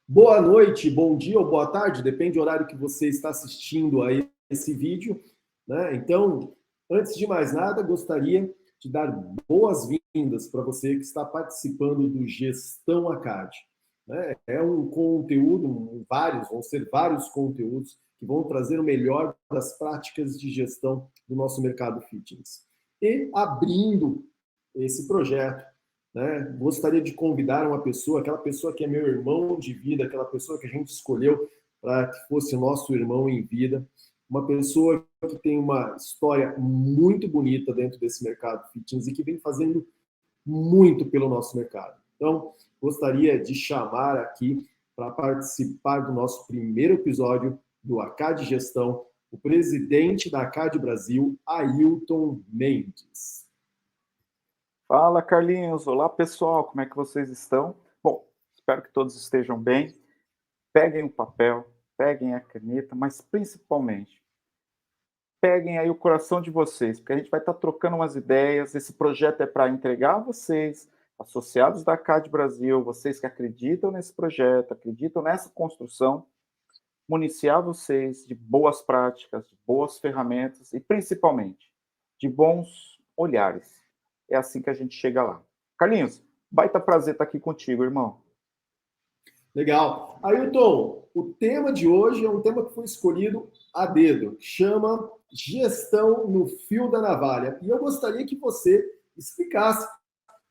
Boa noite, bom dia ou boa tarde, depende do horário que você está assistindo a esse vídeo, né? Então, antes de mais nada, gostaria de dar boas-vindas para você que está participando do Gestão Acad, né? É um conteúdo, vão ser vários conteúdos que vão trazer o melhor das práticas de gestão do nosso mercado fitness. E abrindo esse projeto, né? Gostaria de convidar uma pessoa, aquela pessoa que é meu irmão de vida, aquela pessoa que a gente escolheu para que fosse nosso irmão em vida, uma pessoa que tem uma história muito bonita dentro desse mercado fitness e que vem fazendo muito pelo nosso mercado. Então, gostaria de chamar aqui para participar do nosso primeiro episódio do ACAD Gestão, o presidente da ACAD Brasil, Ailton Mendes. Fala, Carlinhos. Olá, pessoal. Como é que vocês estão? Bom, espero que todos estejam bem. Peguem o papel, peguem a caneta, mas principalmente, peguem aí o coração de vocês, porque a gente vai estar trocando umas ideias. Esse projeto é para entregar a vocês, associados da CAD Brasil, vocês que acreditam nesse projeto, acreditam nessa construção, municiar vocês de boas práticas, de boas ferramentas e, principalmente, de bons olhares. É assim que a gente chega lá. Carlinhos, baita prazer estar aqui contigo, irmão. Legal. Ailton, o tema de hoje é um tema que foi escolhido a dedo, chama Gestão no Fio da Navalha. E eu gostaria que você explicasse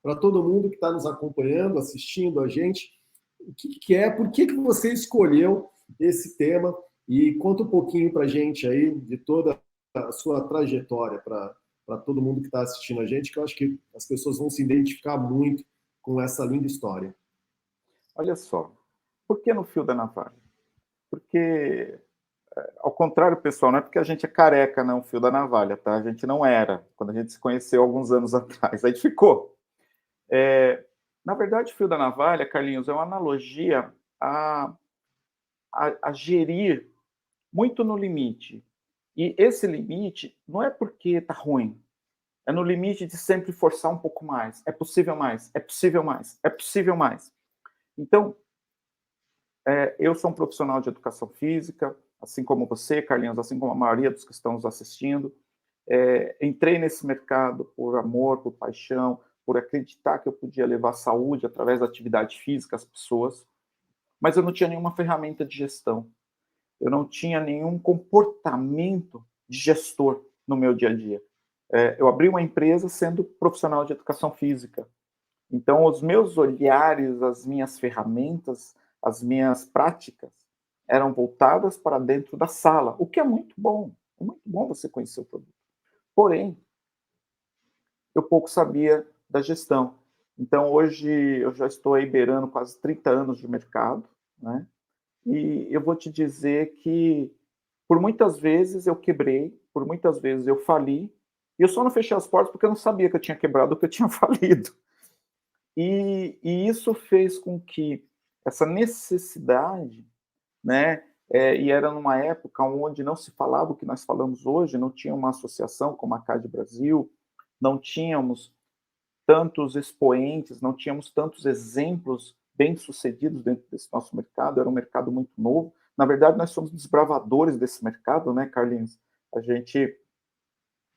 para todo mundo que está nos acompanhando, assistindo a gente, o que é, por que você escolheu esse tema e conta um pouquinho para a gente aí de toda a sua trajetória para todo mundo que está assistindo a gente, que eu acho que as pessoas vão se identificar muito com essa linda história. Olha só, por que no fio da navalha? Porque, ao contrário, pessoal, não é porque a gente é careca, não, o fio da navalha, tá? A gente não era, quando a gente se conheceu alguns anos atrás, a gente ficou. Na verdade, o fio da navalha, Carlinhos, é uma analogia a gerir muito no limite. E esse limite não é porque está ruim, é no limite de sempre forçar um pouco mais. É possível mais, é possível mais, é possível mais. Então, eu sou um profissional de educação física, assim como você, Carlinhos, assim como a maioria dos que estão nos assistindo. Entrei nesse mercado por amor, por paixão, por acreditar que eu podia levar saúde através da atividade física às pessoas, mas eu não tinha nenhuma ferramenta de gestão. Eu não tinha nenhum comportamento de gestor no meu dia a dia. Eu abri uma empresa sendo profissional de educação física. Então, os meus olhares, as minhas ferramentas, as minhas práticas eram voltadas para dentro da sala, o que é muito bom. É muito bom você conhecer o produto. Porém, eu pouco sabia da gestão. Então, hoje, eu já estou aí beirando quase 30 anos de mercado, né? E eu vou te dizer que, por muitas vezes, eu quebrei, por muitas vezes eu fali, e eu só não fechei as portas porque eu não sabia que eu tinha quebrado ou que eu tinha falido. E isso fez com que essa necessidade, né, e era numa época onde não se falava o que nós falamos hoje, não tinha uma associação como a CAD Brasil, não tínhamos tantos expoentes, não tínhamos tantos exemplos bem-sucedidos dentro desse nosso mercado, era um mercado muito novo. Na verdade, nós somos desbravadores desse mercado, né, Carlinhos? A gente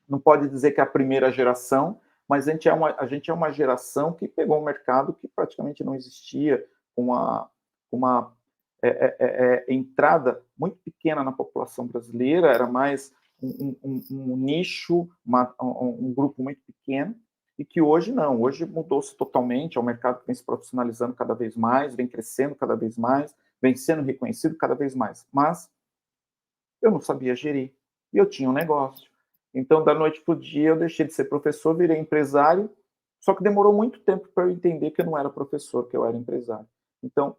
não pode dizer que é a primeira geração, mas a gente é uma geração que pegou um mercado que praticamente não existia, uma entrada muito pequena na população brasileira, era mais um nicho, um grupo muito pequeno, e que hoje não, hoje mudou-se totalmente, é um mercado que vem se profissionalizando cada vez mais, vem crescendo cada vez mais, vem sendo reconhecido cada vez mais. Mas eu não sabia gerir, e eu tinha um negócio. Então, da noite para o dia, eu deixei de ser professor, virei empresário, só que demorou muito tempo para eu entender que eu não era professor, que eu era empresário. Então,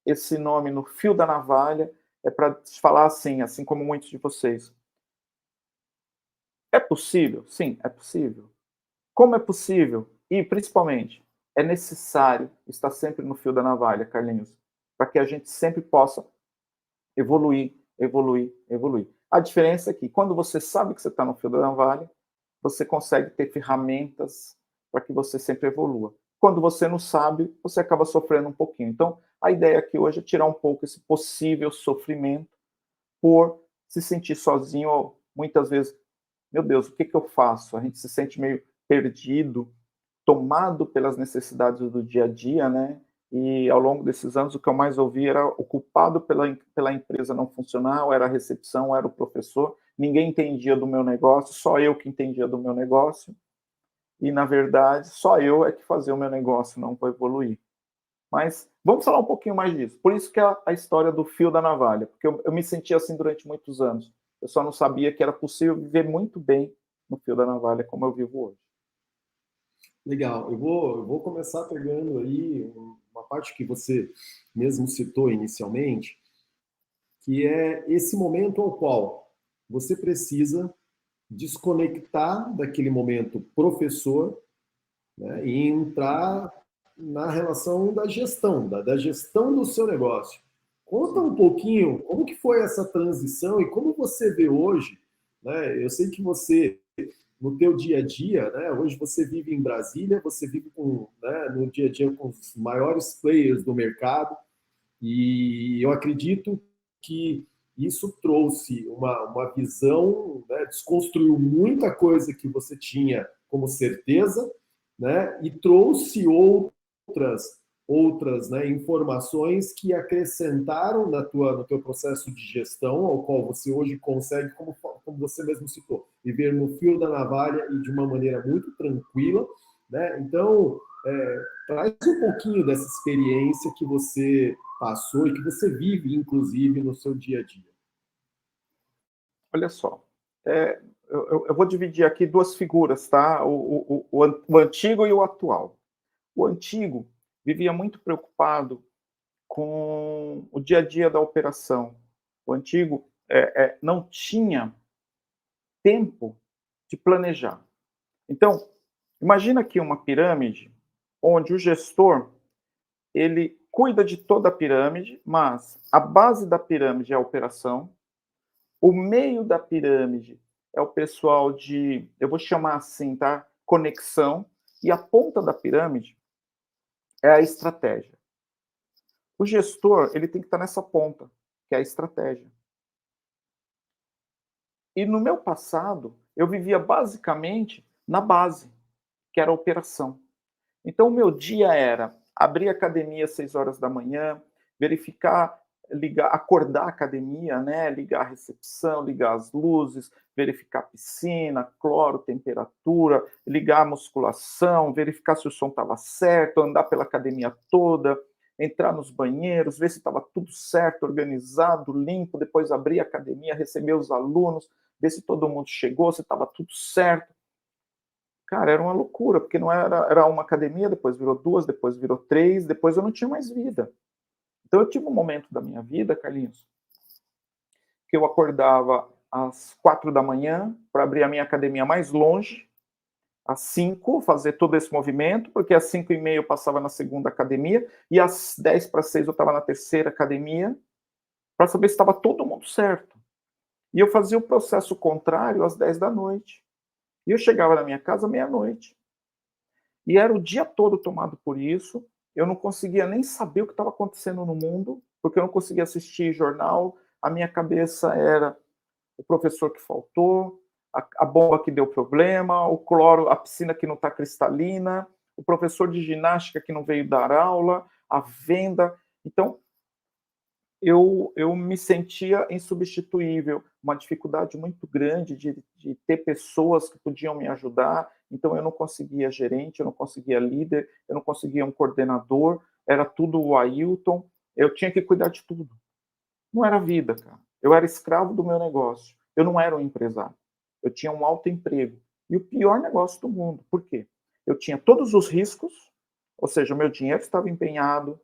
esse nome no fio da navalha é para falar assim como muitos de vocês. É possível? Sim, é possível. Como é possível? E, principalmente, é necessário estar sempre no fio da navalha, Carlinhos, para que a gente sempre possa evoluir, evoluir, evoluir. A diferença é que, quando você sabe que você está no fio da navalha, você consegue ter ferramentas para que você sempre evolua. Quando você não sabe, você acaba sofrendo um pouquinho. Então, A ideia aqui hoje é tirar um pouco esse possível sofrimento por se sentir sozinho, ou muitas vezes, meu Deus, o que eu faço? A gente se sente meio perdido, tomado pelas necessidades do dia a dia, né? E ao longo desses anos, o que eu mais ouvi era o culpado pela empresa não funcionar, ou era a recepção, ou era o professor. Ninguém entendia do meu negócio, só eu que entendia do meu negócio. E, na verdade, só eu é que fazia o meu negócio não evoluir. Mas vamos falar um pouquinho mais disso. Por isso que é a história do fio da navalha, porque eu me senti assim durante muitos anos. Eu só não sabia que era possível viver muito bem no fio da navalha como eu vivo hoje. Legal. Eu vou começar pegando aí uma parte que você mesmo citou inicialmente, que é esse momento ao qual você precisa desconectar daquele momento professor, né, e entrar na relação da gestão, da gestão do seu negócio. Conta um pouquinho como que foi essa transição e como você vê hoje, né? Eu sei que você no teu dia a dia, né? Hoje você vive em Brasília, você vive com, né, no dia a dia com os maiores players do mercado, e eu acredito que isso trouxe uma visão, né, desconstruiu muita coisa que você tinha como certeza, né, e trouxe outras, né, informações que acrescentaram no teu processo de gestão, ao qual você hoje consegue, como você mesmo citou, viver no fio da navalha e de uma maneira muito tranquila, né? Então, traz um pouquinho dessa experiência que você passou e que você vive, inclusive, no seu dia a dia. Olha só, eu vou dividir aqui duas figuras, tá? O antigo e o atual. O antigo vivia muito preocupado com o dia a dia da operação. O antigo não tinha tempo de planejar. Então, imagina aqui uma pirâmide onde o gestor ele cuida de toda a pirâmide, mas a base da pirâmide é a operação, o meio da pirâmide é o pessoal de, eu vou chamar assim, tá? Conexão, e a ponta da pirâmide é a estratégia. O gestor, ele tem que estar nessa ponta, que é a estratégia. E no meu passado, eu vivia basicamente na base, que era a operação. Então, o meu dia era abrir a academia às 6 horas da manhã, verificar, ligar, acordar a academia, né? Ligar a recepção, ligar as luzes, verificar a piscina, cloro, temperatura, ligar a musculação, verificar se o som estava certo, andar pela academia toda, entrar nos banheiros, ver se estava tudo certo, organizado, limpo, depois abrir a academia, receber os alunos, ver se todo mundo chegou, se estava tudo certo. Cara, era uma loucura, porque não era uma academia, depois virou 2, depois virou 3, depois eu não tinha mais vida. Então eu tive um momento da minha vida, Carlinhos, que eu acordava às 4 da manhã para abrir a minha academia mais longe, às 5, fazer todo esse movimento, porque às 5h30 eu passava na segunda academia, e às 10 para 6 eu estava na terceira academia, para saber se estava todo mundo certo. E eu fazia o processo contrário às 10 da noite. E eu chegava na minha casa meia-noite. E era o dia todo tomado por isso. Eu não conseguia nem saber o que estava acontecendo no mundo, porque eu não conseguia assistir jornal. A minha cabeça era o professor que faltou, a bomba que deu problema, o cloro, a piscina que não está cristalina, o professor de ginástica que não veio dar aula, a venda. Então, eu me sentia insubstituível, uma dificuldade muito grande de ter pessoas que podiam me ajudar, então eu não conseguia gerente, eu não conseguia líder, eu não conseguia um coordenador, era tudo o Ailton, eu tinha que cuidar de tudo. Não era vida, cara. Eu era escravo do meu negócio, eu não era um empresário. Eu tinha um alto emprego. E o pior negócio do mundo. Por quê? Eu tinha todos os riscos, ou seja, o meu dinheiro estava empenhado,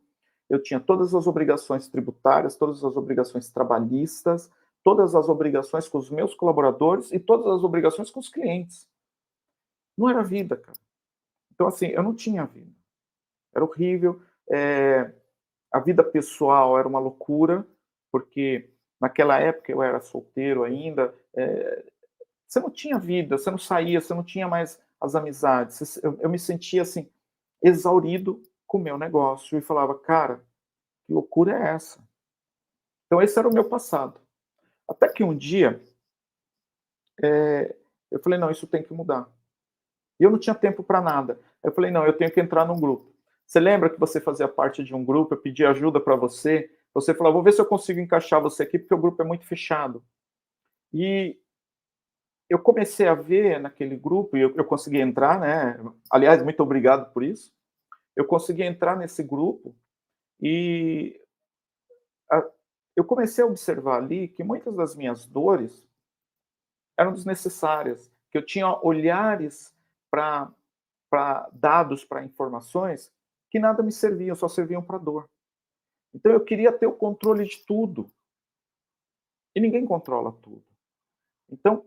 eu tinha todas as obrigações tributárias, todas as obrigações trabalhistas, todas as obrigações com os meus colaboradores e todas as obrigações com os clientes. Não era vida, cara. Então, assim, eu não tinha vida. Era horrível. A vida pessoal era uma loucura, porque naquela época eu era solteiro ainda. Você não tinha vida, você não saía, você não tinha mais as amizades. Eu me sentia, assim, exaurido com o meu negócio e falava, cara, Que loucura é essa? Então, esse era o meu passado. Até que um dia, eu falei, não, isso tem que mudar. E eu não tinha tempo para nada. Eu falei, não, eu tenho que entrar num grupo. Você lembra que você fazia parte de um grupo, eu pedi ajuda para você, você falou, vou ver se eu consigo encaixar você aqui, porque o grupo é muito fechado. E eu comecei a ver naquele grupo, e eu consegui entrar, né? Aliás, muito obrigado por isso. Eu consegui entrar nesse grupo e eu comecei a observar ali que muitas das minhas dores eram desnecessárias, que eu tinha olhares para dados, para informações, que nada me serviam, só serviam para dor. Então eu queria ter o controle de tudo. E ninguém controla tudo. Então,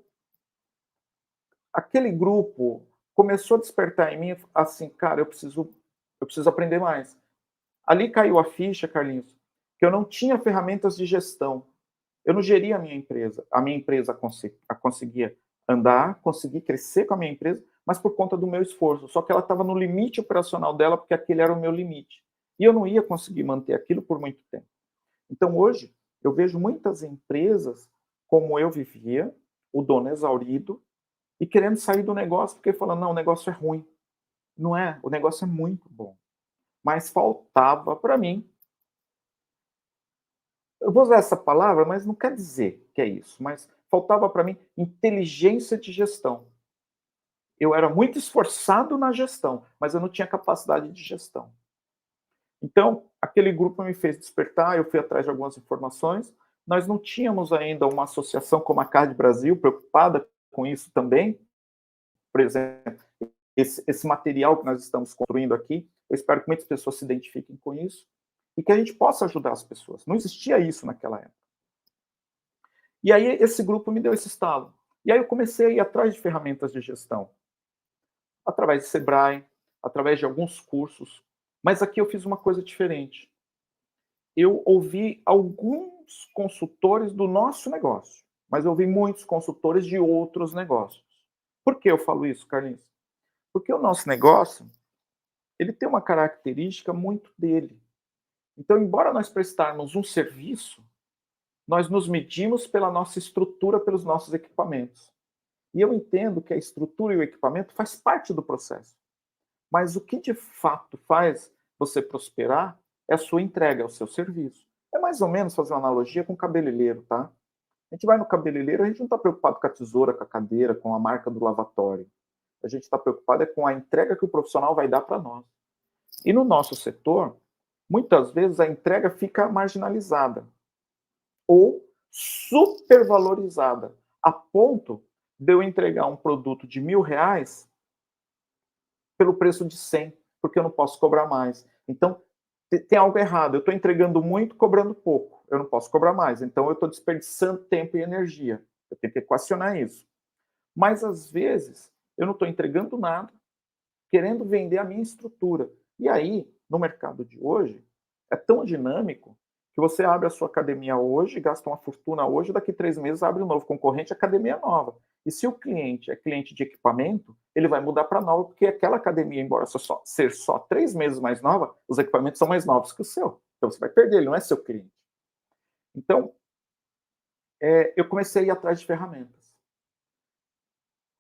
aquele grupo começou a despertar em mim, assim, cara, eu preciso aprender mais. Ali caiu a ficha, Carlinhos, que eu não tinha ferramentas de gestão. Eu não geria a minha empresa. A minha empresa conseguia andar, conseguir crescer com a minha empresa, mas por conta do meu esforço. Só que ela estava no limite operacional dela, porque aquele era o meu limite. E eu não ia conseguir manter aquilo por muito tempo. Então, hoje, eu vejo muitas empresas como eu vivia, o dono exaurido, e querendo sair do negócio, porque falando, não, o negócio é ruim. Não é, o negócio é muito bom. Mas faltava para mim, eu vou usar essa palavra, mas não quer dizer que é isso, mas faltava para mim inteligência de gestão. Eu era muito esforçado na gestão, mas eu não tinha capacidade de gestão. Então, aquele grupo me fez despertar, eu fui atrás de algumas informações. Nós não tínhamos ainda uma associação como a CAD Brasil, preocupada com isso também. Por exemplo, esse material que nós estamos construindo aqui, eu espero que muitas pessoas se identifiquem com isso e que a gente possa ajudar as pessoas. Não existia isso naquela época. E aí esse grupo me deu esse estalo. E aí eu comecei a ir atrás de ferramentas de gestão, através de Sebrae, através de alguns cursos. Mas aqui eu fiz uma coisa diferente. Eu ouvi alguns consultores do nosso negócio, mas eu ouvi muitos consultores de outros negócios. Por que eu falo isso, Carlinhos? Porque o nosso negócio, ele tem uma característica muito dele. Então, embora nós prestarmos um serviço, nós nos medimos pela nossa estrutura, pelos nossos equipamentos. E eu entendo que a estrutura e o equipamento faz parte do processo. Mas o que de fato faz você prosperar é a sua entrega, é o seu serviço. É mais ou menos fazer uma analogia com o cabeleireiro, tá? A gente vai no cabeleireiro, a gente não está preocupado com a tesoura, com a cadeira, com a marca do lavatório. A gente está preocupado é com a entrega que o profissional vai dar para nós. E no nosso setor, muitas vezes a entrega fica marginalizada ou supervalorizada, a ponto de eu entregar um produto de R$ 1.000 pelo preço de 100, porque eu não posso cobrar mais. Então, tem algo errado. Eu estou entregando muito, cobrando pouco. Eu não posso cobrar mais. Então, eu estou desperdiçando tempo e energia. Eu tenho que equacionar isso. Mas, às vezes, eu não estou entregando nada, querendo vender a minha estrutura. E aí, no mercado de hoje, é tão dinâmico que você abre a sua academia hoje, gasta uma fortuna hoje, daqui 3 meses abre um novo concorrente, academia nova. E se o cliente é cliente de equipamento, ele vai mudar para nova, porque aquela academia, embora ser só 3 meses mais nova, os equipamentos são mais novos que o seu. Então você vai perder, ele não é seu cliente. Então, eu comecei a ir atrás de ferramentas.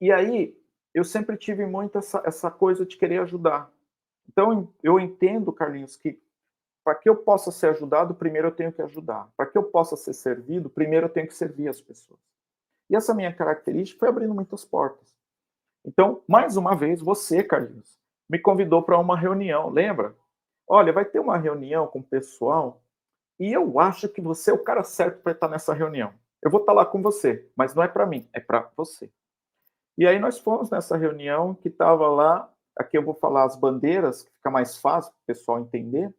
E aí, eu sempre tive muito essa coisa de querer ajudar. Então, eu entendo, Carlinhos, que para que eu possa ser ajudado, primeiro eu tenho que ajudar. Para que eu possa ser servido, primeiro eu tenho que servir as pessoas. E essa minha característica foi abrindo muitas portas. Então, mais uma vez, você, Carlinhos, me convidou para uma reunião, lembra? Olha, vai ter uma reunião com o pessoal e eu acho que você é o cara certo para estar nessa reunião. Eu vou estar lá com você, mas não é para mim, é para você. E aí nós fomos nessa reunião que estava lá, aqui eu vou falar as bandeiras, que fica mais fácil para o pessoal entender.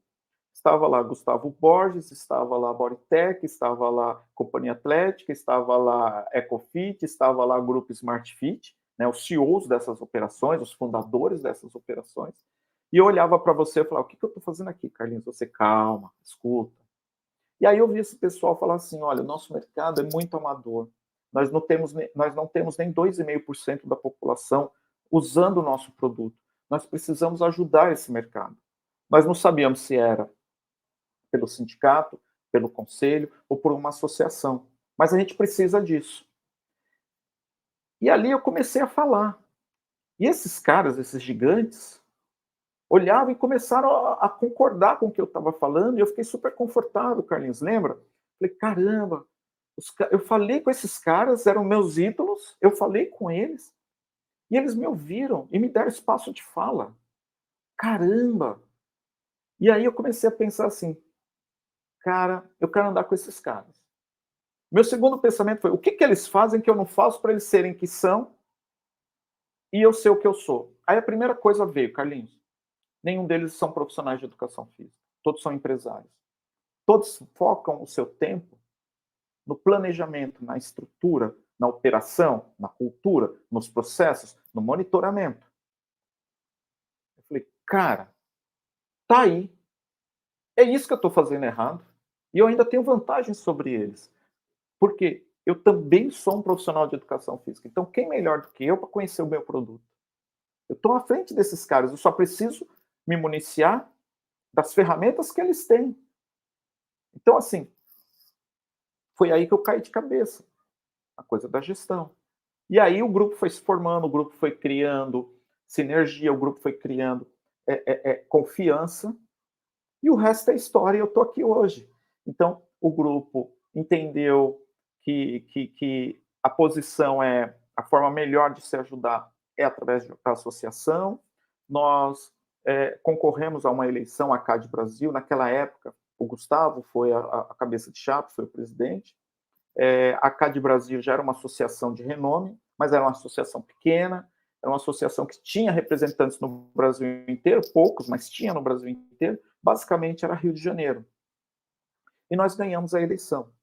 Estava lá Gustavo Borges, estava lá Bodytech, estava lá Companhia Atlética, estava lá Ecofit, estava lá Grupo Smart Fit, né, os CEOs dessas operações, os fundadores dessas operações. E eu olhava para você e falava, o que eu estou fazendo aqui, Carlinhos? Você, calma, escuta. E aí eu vi esse pessoal falar assim, olha, o nosso mercado é muito amador. Nós não temos nem 2,5% da população usando o nosso produto. Nós precisamos ajudar esse mercado. Nós não sabíamos se era pelo sindicato, pelo conselho ou por uma associação. Mas a gente precisa disso. E ali eu comecei a falar. E esses caras, esses gigantes, olhavam e começaram a concordar com o que eu estava falando, e eu fiquei super confortável, Carlinhos, lembra? Falei, caramba, eu falei com esses caras, eram meus ídolos, eu falei com eles, e eles me ouviram e me deram espaço de fala. Caramba! E aí eu comecei a pensar assim, cara, eu quero andar com esses caras. Meu segundo pensamento foi, o que eles fazem que eu não faço para eles serem que são e eu ser o que eu sou? Aí a primeira coisa veio, Carlinhos, nenhum deles são profissionais de educação física, todos são empresários. Todos focam o seu tempo no planejamento, na estrutura, na operação, na cultura, nos processos, no monitoramento. Eu falei, cara, tá aí. É isso que eu estou fazendo errado. E eu ainda tenho vantagem sobre eles. Porque eu também sou um profissional de educação física. Então, quem melhor do que eu para conhecer o meu produto? Eu estou à frente desses caras. Eu só preciso me municiar das ferramentas que eles têm. Então, assim, foi aí que eu caí de cabeça. A coisa da gestão. E aí o grupo foi se formando, o grupo foi criando sinergia, o grupo foi criando confiança, e o resto é história, e eu estou aqui hoje. Então, o grupo entendeu que a posição a forma melhor de se ajudar é através da associação. Nós concorremos a uma eleição, a CAD Brasil, naquela época, o Gustavo foi a cabeça de chapa, foi o presidente. A CAD Brasil já era uma associação de renome, mas era uma associação pequena, era uma associação que tinha representantes no Brasil inteiro, poucos, mas tinha no Brasil inteiro, basicamente era Rio de Janeiro. E nós ganhamos a eleição.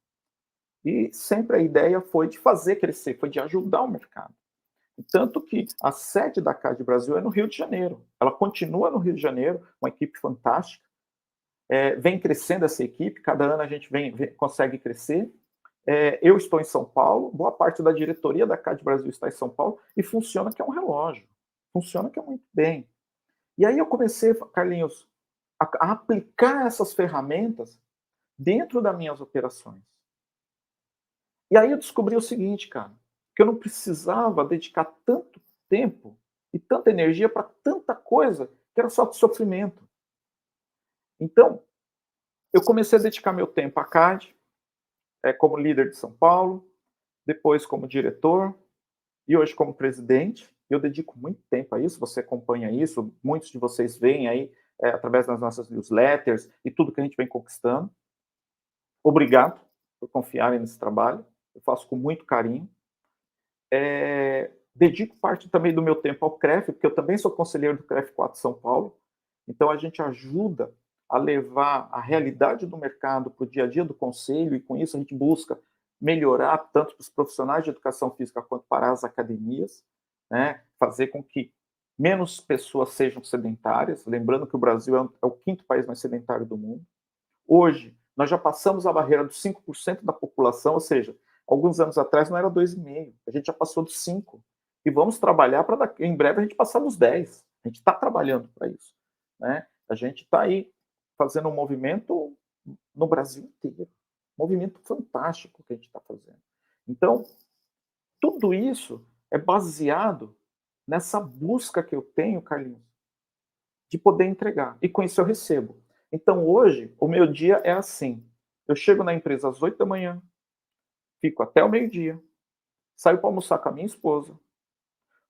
E sempre a ideia foi de fazer crescer, foi de ajudar o mercado. E tanto que a sede da CAD Brasil é no Rio de Janeiro. Ela continua no Rio de Janeiro, uma equipe fantástica. Vem crescendo essa equipe, cada ano a gente consegue crescer. Eu estou em São Paulo, boa parte da diretoria da CAD Brasil está em São Paulo, e funciona que é um relógio. Funciona que é muito bem. E aí eu comecei, Carlinhos, a aplicar essas ferramentas dentro das minhas operações. E aí eu descobri o seguinte, cara, que eu não precisava dedicar tanto tempo e tanta energia para tanta coisa que era só de sofrimento. Então, eu comecei a dedicar meu tempo à CAD, como líder de São Paulo, depois como diretor, e hoje como presidente. Eu dedico muito tempo a isso, você acompanha isso, muitos de vocês veem aí através das nossas newsletters e tudo que a gente vem conquistando. Obrigado por confiarem nesse trabalho, eu faço com muito carinho. Dedico parte também do meu tempo ao CREF, porque eu também sou conselheiro do CREF 4 São Paulo, então a gente ajuda a levar a realidade do mercado para o dia a dia do conselho, e com isso a gente busca melhorar tanto para os profissionais de educação física quanto para as academias, né? Fazer com que menos pessoas sejam sedentárias, lembrando que o Brasil é o quinto país mais sedentário do mundo. Hoje, nós já passamos a barreira dos 5% da população, ou seja, alguns anos atrás não era 2,5%, a gente já passou dos 5%. E vamos trabalhar para em breve a gente passar dos 10%. A gente está trabalhando para isso, né? A gente está aí fazendo um movimento no Brasil inteiro. Um movimento fantástico que a gente está fazendo. Então, tudo isso é baseado nessa busca que eu tenho, Carlinhos, de poder entregar. E com isso eu recebo. Então, hoje, o meu dia é assim. Eu chego na empresa às 8 da manhã, fico até o meio-dia, saio para almoçar com a minha esposa,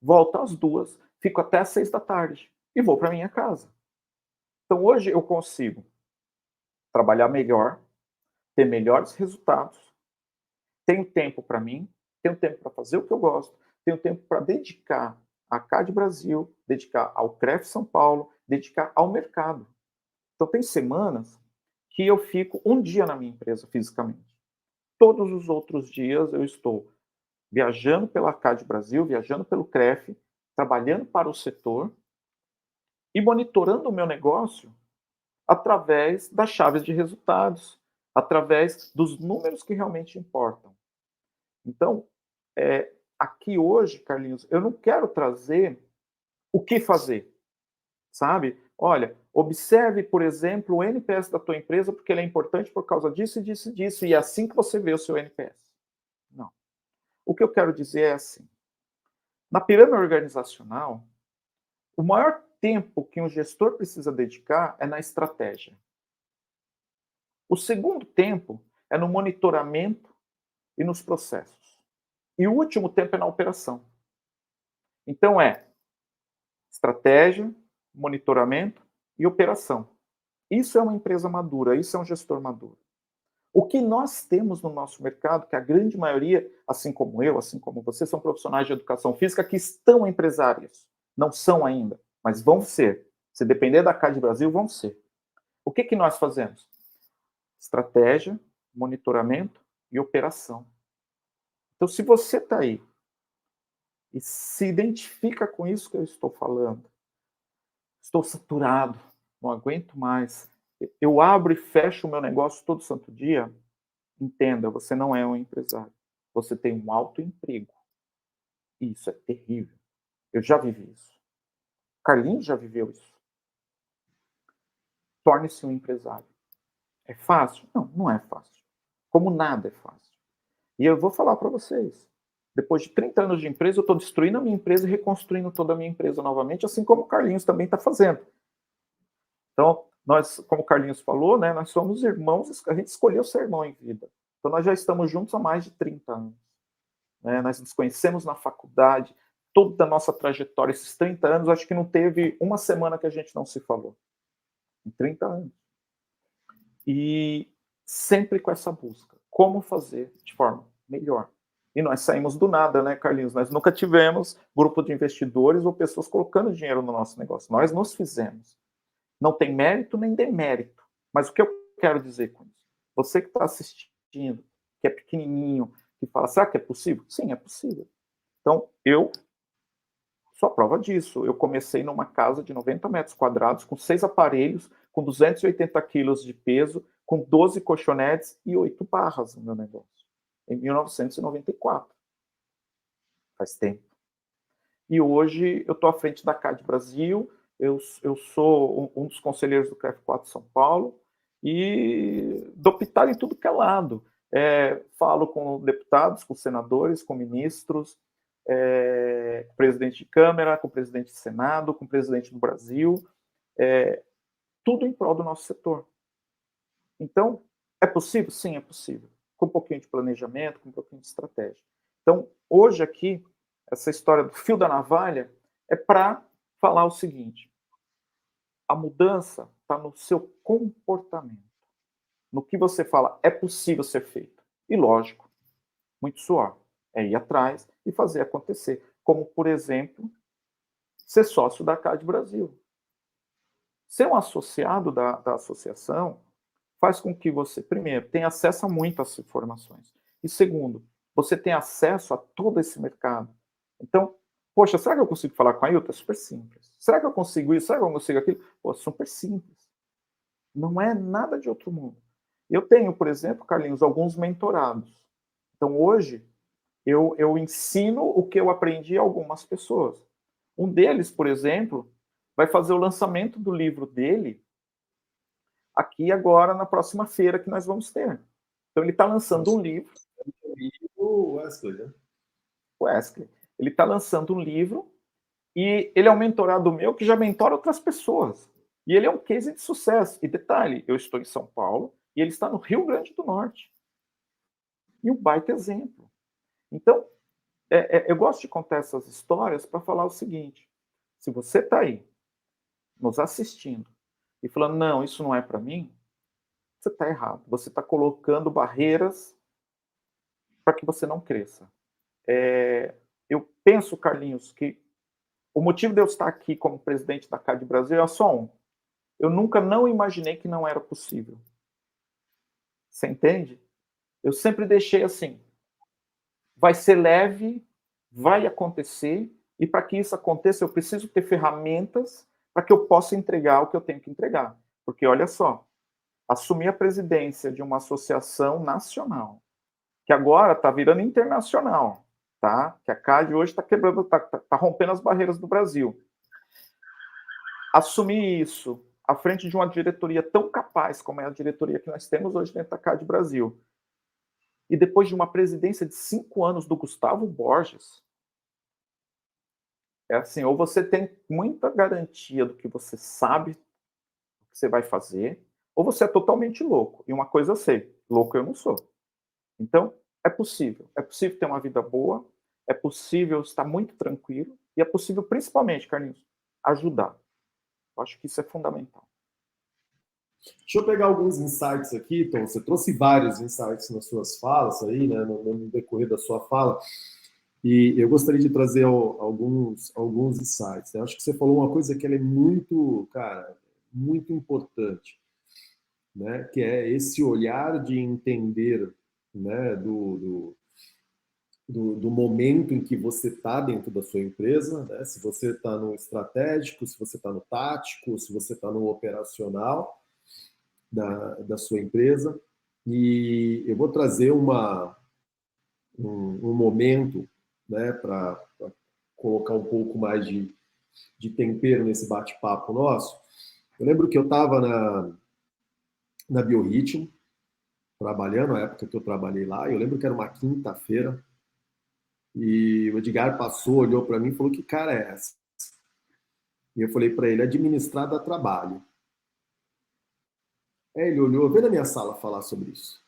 volto às 2, fico até às 6 da tarde e vou para minha casa. Então, hoje eu consigo trabalhar melhor, ter melhores resultados, tenho tempo para mim, tenho tempo para fazer o que eu gosto, tenho tempo para dedicar à CAD Brasil, dedicar ao CREF São Paulo, dedicar ao mercado. Então, tem semanas que eu fico um dia na minha empresa fisicamente. Todos os outros dias eu estou viajando pela CAD Brasil, viajando pelo CREF, trabalhando para o setor e monitorando o meu negócio através das chaves de resultados, através dos números que realmente importam. Então, aqui hoje, Carlinhos, eu não quero trazer o que fazer, sabe? olha, observe, por exemplo, o NPS da tua empresa, porque ele é importante por causa disso, disso e disso, e é assim que você vê o seu NPS. Não. O que eu quero dizer é assim, na pirâmide organizacional, o maior tempo que um gestor precisa dedicar é na estratégia. O segundo tempo é no monitoramento e nos processos. E o último tempo é na operação. Então é estratégia, monitoramento e operação. Isso é uma empresa madura, isso é um gestor maduro. O que nós temos no nosso mercado, que a grande maioria, assim como eu, assim como você, são profissionais de educação física que estão empresários. Não são ainda, mas vão ser. Se depender da CAD Brasil, vão ser. O que nós fazemos? Estratégia, monitoramento e operação. Então, se você está aí e se identifica com isso que eu estou falando, estou saturado, não aguento mais, eu abro e fecho o meu negócio todo santo dia, entenda, você não é um empresário. Você tem um alto emprego. E isso é terrível. Eu já vivi isso. Carlinhos já viveu isso. Torne-se um empresário. É fácil? Não, não é fácil. Como nada é fácil. E eu vou falar para vocês. Depois de 30 anos de empresa, eu estou destruindo a minha empresa e reconstruindo toda a minha empresa novamente, assim como o Carlinhos também está fazendo. Então, nós, como o Carlinhos falou, né, nós somos irmãos, a gente escolheu ser irmão em vida. Então, nós já estamos juntos há mais de 30 anos. Né? Nós nos conhecemos na faculdade, toda a nossa trajetória, esses 30 anos, acho que não teve uma semana que a gente não se falou. Em 30 anos. E sempre com essa busca. Como fazer de forma melhor. E nós saímos do nada, né, Carlinhos? Nós nunca tivemos grupo de investidores ou pessoas colocando dinheiro no nosso negócio. Nós nos fizemos. Não tem mérito nem demérito. Mas o que eu quero dizer com isso? Você que está assistindo, que é pequenininho, que fala, será que é possível? Sim, é possível. Então, eu sou a prova disso. Eu comecei numa casa de 90 metros quadrados, com 6 aparelhos, com 280 quilos de peso, com 12 colchonetes e 8 barras no meu negócio, em 1994. Faz tempo. E hoje eu estou à frente da CAD Brasil, eu sou um dos conselheiros do CREF4 São Paulo e dou pitaco em tudo que é lado. Falo com deputados, com senadores, com ministros, com presidente de Câmara, com presidente de Senado, com presidente do Brasil, tudo em prol do nosso setor. Então, é possível? Sim, é possível. Com um pouquinho de planejamento, com um pouquinho de estratégia. Então, hoje aqui, essa história do fio da navalha é para falar o seguinte: a mudança está no seu comportamento, no que você fala, é possível ser feito. E lógico, muito suor, é ir atrás e fazer acontecer. Como, por exemplo, ser sócio da CAD Brasil. Ser um associado da associação faz com que você, primeiro, tenha acesso a muitas informações. E segundo, você tem acesso a todo esse mercado. Então, poxa, será que eu consigo falar com a Ailton? É super simples. Será que eu consigo isso? Será que eu consigo aquilo? Pô, super simples. Não é nada de outro mundo. Eu tenho, por exemplo, Carlinhos, alguns mentorados. Então, hoje, eu ensino o que eu aprendi a algumas pessoas. Um deles, por exemplo, vai fazer o lançamento do livro dele aqui agora, na próxima feira que nós vamos ter. Então, ele está lançando um livro. O Wesley, né? Wesley. Ele está lançando um livro e ele é um mentorado meu que já mentora outras pessoas. E ele é um case de sucesso. E detalhe, eu estou em São Paulo e ele está no Rio Grande do Norte. E um baita exemplo. Então, eu gosto de contar essas histórias para falar o seguinte: se você está aí, nos assistindo, e falando, não, isso não é para mim, você está errado. Você está colocando barreiras para que você não cresça. Eu penso, Carlinhos, que o motivo de eu estar aqui como presidente da CAD Brasil é só um. Eu nunca não imaginei que não era possível. Você entende? Eu sempre deixei assim. Vai ser leve, vai acontecer, e para que isso aconteça, eu preciso ter ferramentas para que eu possa entregar o que eu tenho que entregar. Porque, olha só, assumir a presidência de uma associação nacional, que agora está virando internacional, tá? Que a CAD hoje está quebrando, está rompendo as barreiras do Brasil. assumir isso à frente de uma diretoria tão capaz como é a diretoria que nós temos hoje dentro da CAD Brasil, e depois de uma presidência de 5 anos do Gustavo Borges, é assim, ou você tem muita garantia do que você sabe o que você vai fazer, ou você é totalmente louco. E uma coisa eu sei, louco eu não sou. Então, é possível. É possível ter uma vida boa, é possível estar muito tranquilo, e é possível, principalmente, Carlinhos, ajudar. Eu acho que isso é fundamental. Deixa eu pegar alguns insights aqui, então. Você trouxe vários insights nas suas falas aí, né, no decorrer da sua fala. E eu gostaria de trazer alguns insights. Né? Acho que você falou uma coisa que ela é muito, cara, muito importante, né? Que é esse olhar de entender, né, do momento em que você está dentro da sua empresa, né? Se você está no estratégico, se você está no tático, se você está no operacional da sua empresa. E eu vou trazer um momento, né, para colocar um pouco mais de tempero nesse bate-papo nosso. Eu lembro que eu estava na Biorritmo, trabalhando, na época que eu trabalhei lá, eu lembro que era uma quinta-feira, e o Edgar passou, olhou para mim e falou: que cara é essa? E eu falei para ele: administrar dá trabalho. Aí ele olhou: vem na minha sala falar sobre isso.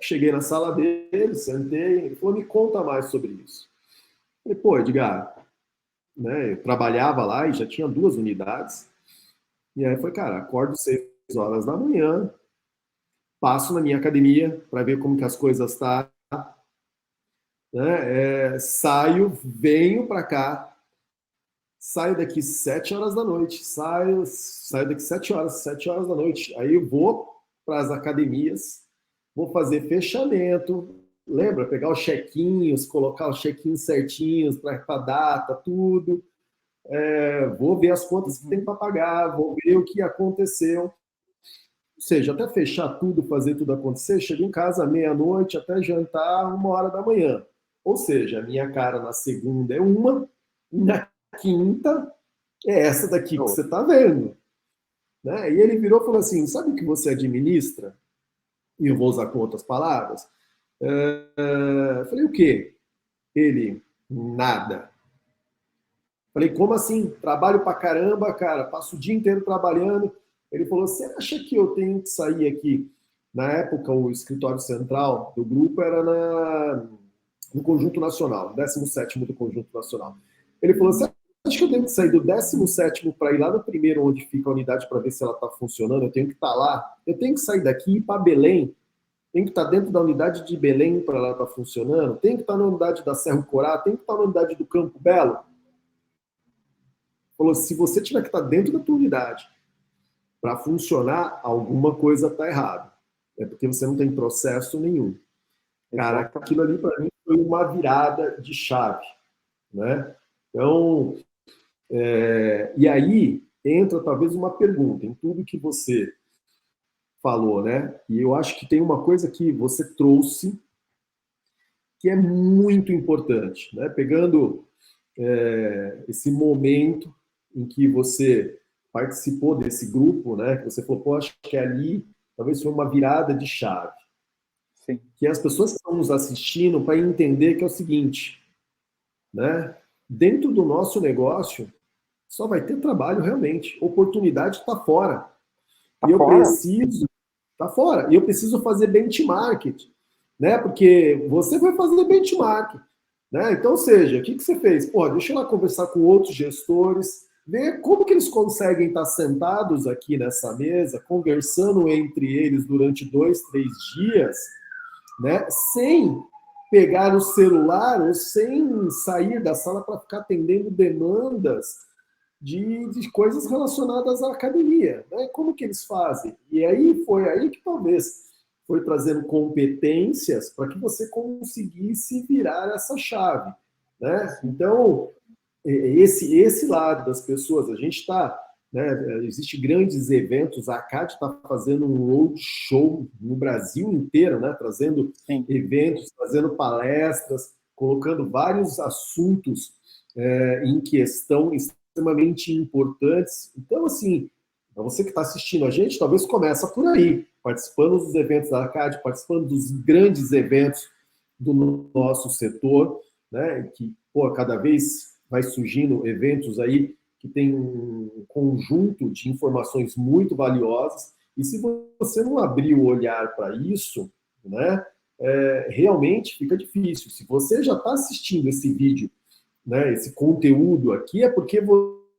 Cheguei na sala dele, sentei, ele falou: me conta mais sobre isso. Eu falei: pô, Edgar, né, eu trabalhava lá e já tinha 2 unidades. E aí foi, cara, acordo 6 horas da manhã, passo na minha academia para ver como que as coisas estão, né? Saio, venho para cá, saio daqui 7 horas da noite, saio daqui 7 horas da noite, aí eu vou para as academias, vou fazer fechamento, lembra? Pegar os chequinhos, colocar os chequinhos certinhos para a data, tudo. Vou ver as contas que tem para pagar, vou ver o que aconteceu. Ou seja, até fechar tudo, fazer tudo acontecer, chego em casa meia-noite, até jantar 1 hora da manhã. Ou seja, a minha cara na segunda é uma, e na quinta é essa daqui que você está vendo. Né? E ele virou e falou assim: sabe o que você administra? E eu vou usar com outras palavras. Falei: o quê? Ele: nada. Falei: como assim? Trabalho pra caramba, cara, passo o dia inteiro trabalhando. Ele falou: você acha que eu tenho que sair aqui? Na época, o escritório central do grupo era no Conjunto Nacional, 17º do Conjunto Nacional. Ele falou: você acha que eu tenho que sair do 17º para ir lá no primeiro, onde fica a unidade, para ver se ela está funcionando? Eu tenho que estar lá? Eu tenho que sair daqui e ir para Belém? Tem que estar dentro da unidade de Belém para ela estar funcionando? Tem que estar na unidade da Serra Corá? Tem que estar na unidade do Campo Belo? Falou: se você tiver que estar dentro da tua unidade para funcionar, alguma coisa está errada. É porque você não tem processo nenhum. Cara, aquilo ali para mim foi uma virada de chave, né? Então, e aí entra talvez uma pergunta em tudo que você falou, né? E eu acho que tem uma coisa que você trouxe que é muito importante, né? Pegando esse momento em que você participou desse grupo, né? Que você falou: pô, acho que ali talvez foi uma virada de chave. Sim. Que as pessoas que estão nos assistindo para entender que é o seguinte, né? Dentro do nosso negócio só vai ter trabalho realmente. Oportunidade está fora. E eu preciso tá fora. E eu preciso fazer benchmark, né? Porque você vai fazer benchmark, né? Então, ou seja, o que você fez? Pô, deixa eu lá conversar com outros gestores, ver como que eles conseguem estar sentados aqui nessa mesa, conversando entre eles durante 2, 3 dias, né? Sem pegar o celular ou sem sair da sala para ficar atendendo demandas de coisas relacionadas à academia. Né? Como que eles fazem? E aí foi aí que talvez foi trazendo competências para que você conseguisse virar essa chave. Né? Então, esse lado das pessoas, a gente está... Né, existem grandes eventos, a CAD está fazendo um roadshow no Brasil inteiro, né, trazendo eventos, trazendo palestras, colocando vários assuntos em questão extremamente importantes. Então, assim, para você que está assistindo a gente, talvez começa por aí, participando dos eventos da ACAD, participando dos grandes eventos do nosso setor, né, que, pô, cada vez vai surgindo eventos aí que tem um conjunto de informações muito valiosas, e se você não abrir o olhar para isso, né, realmente fica difícil. Se você já está assistindo esse vídeo, né, esse conteúdo aqui, é porque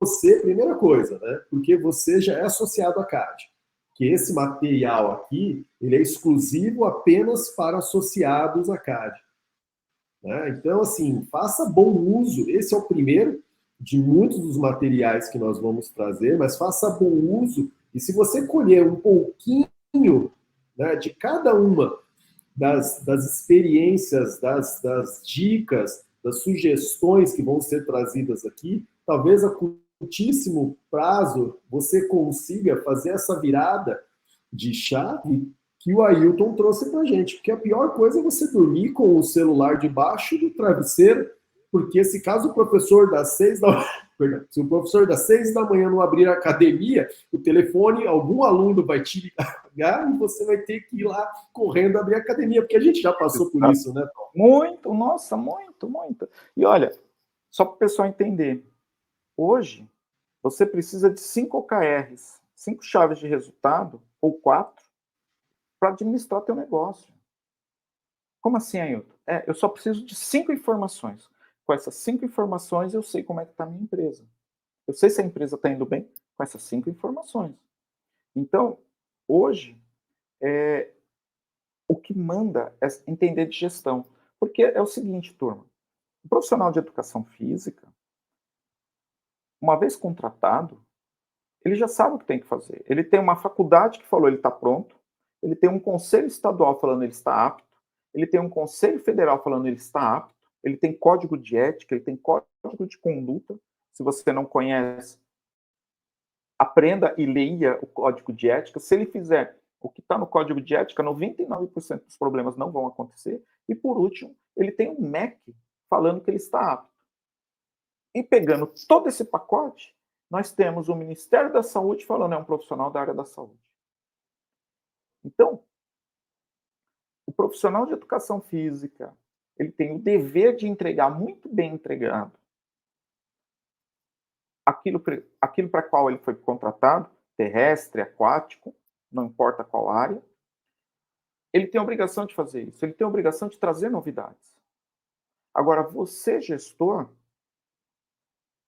você, primeira coisa, né, porque você já é associado à CAD. Que esse material aqui, ele é exclusivo apenas para associados à CAD. Né? Então, assim, faça bom uso. Esse é o primeiro de muitos dos materiais que nós vamos trazer, mas faça bom uso. E se você colher um pouquinho, né, de cada uma das experiências, das dicas, das sugestões que vão ser trazidas aqui, talvez a curtíssimo prazo você consiga fazer essa virada de chave que o Ailton trouxe para a gente. Porque a pior coisa é você dormir com o celular debaixo do travesseiro, porque se caso o professor das 6 da Perdão, se o professor das 6 da manhã não abrir a academia, o telefone, algum aluno vai te ligar e você vai ter que ir lá correndo abrir a academia, porque a gente já passou por isso, né, Tom? Muito, nossa, muito, muito. E olha, só para o pessoal entender, hoje você precisa de 5 OKRs, 5 chaves de resultado, ou 4, para administrar teu negócio. Como assim, Ailton? Eu só preciso de 5 informações. Com essas 5 informações, eu sei como é que está a minha empresa. Eu sei se a empresa está indo bem com essas 5 informações. Então, hoje, o que manda é entender de gestão. Porque é o seguinte, turma, o profissional de educação física, uma vez contratado, ele já sabe o que tem que fazer. Ele tem uma faculdade que falou ele está pronto, ele tem um conselho estadual falando ele está apto, ele tem um conselho federal falando ele está apto, ele tem código de ética, ele tem código de conduta. Se você não conhece, aprenda e leia o código de ética. Se ele fizer o que está no código de ética, 99% dos problemas não vão acontecer. E, por último, ele tem um MEC falando que ele está apto. E pegando todo esse pacote, nós temos o Ministério da Saúde falando é um profissional da área da saúde. Então, o profissional de educação física, ele tem o dever de entregar muito bem entregado aquilo para qual ele foi contratado, terrestre, aquático, não importa qual área. Ele tem a obrigação de fazer isso, ele tem a obrigação de trazer novidades. Agora, você, gestor,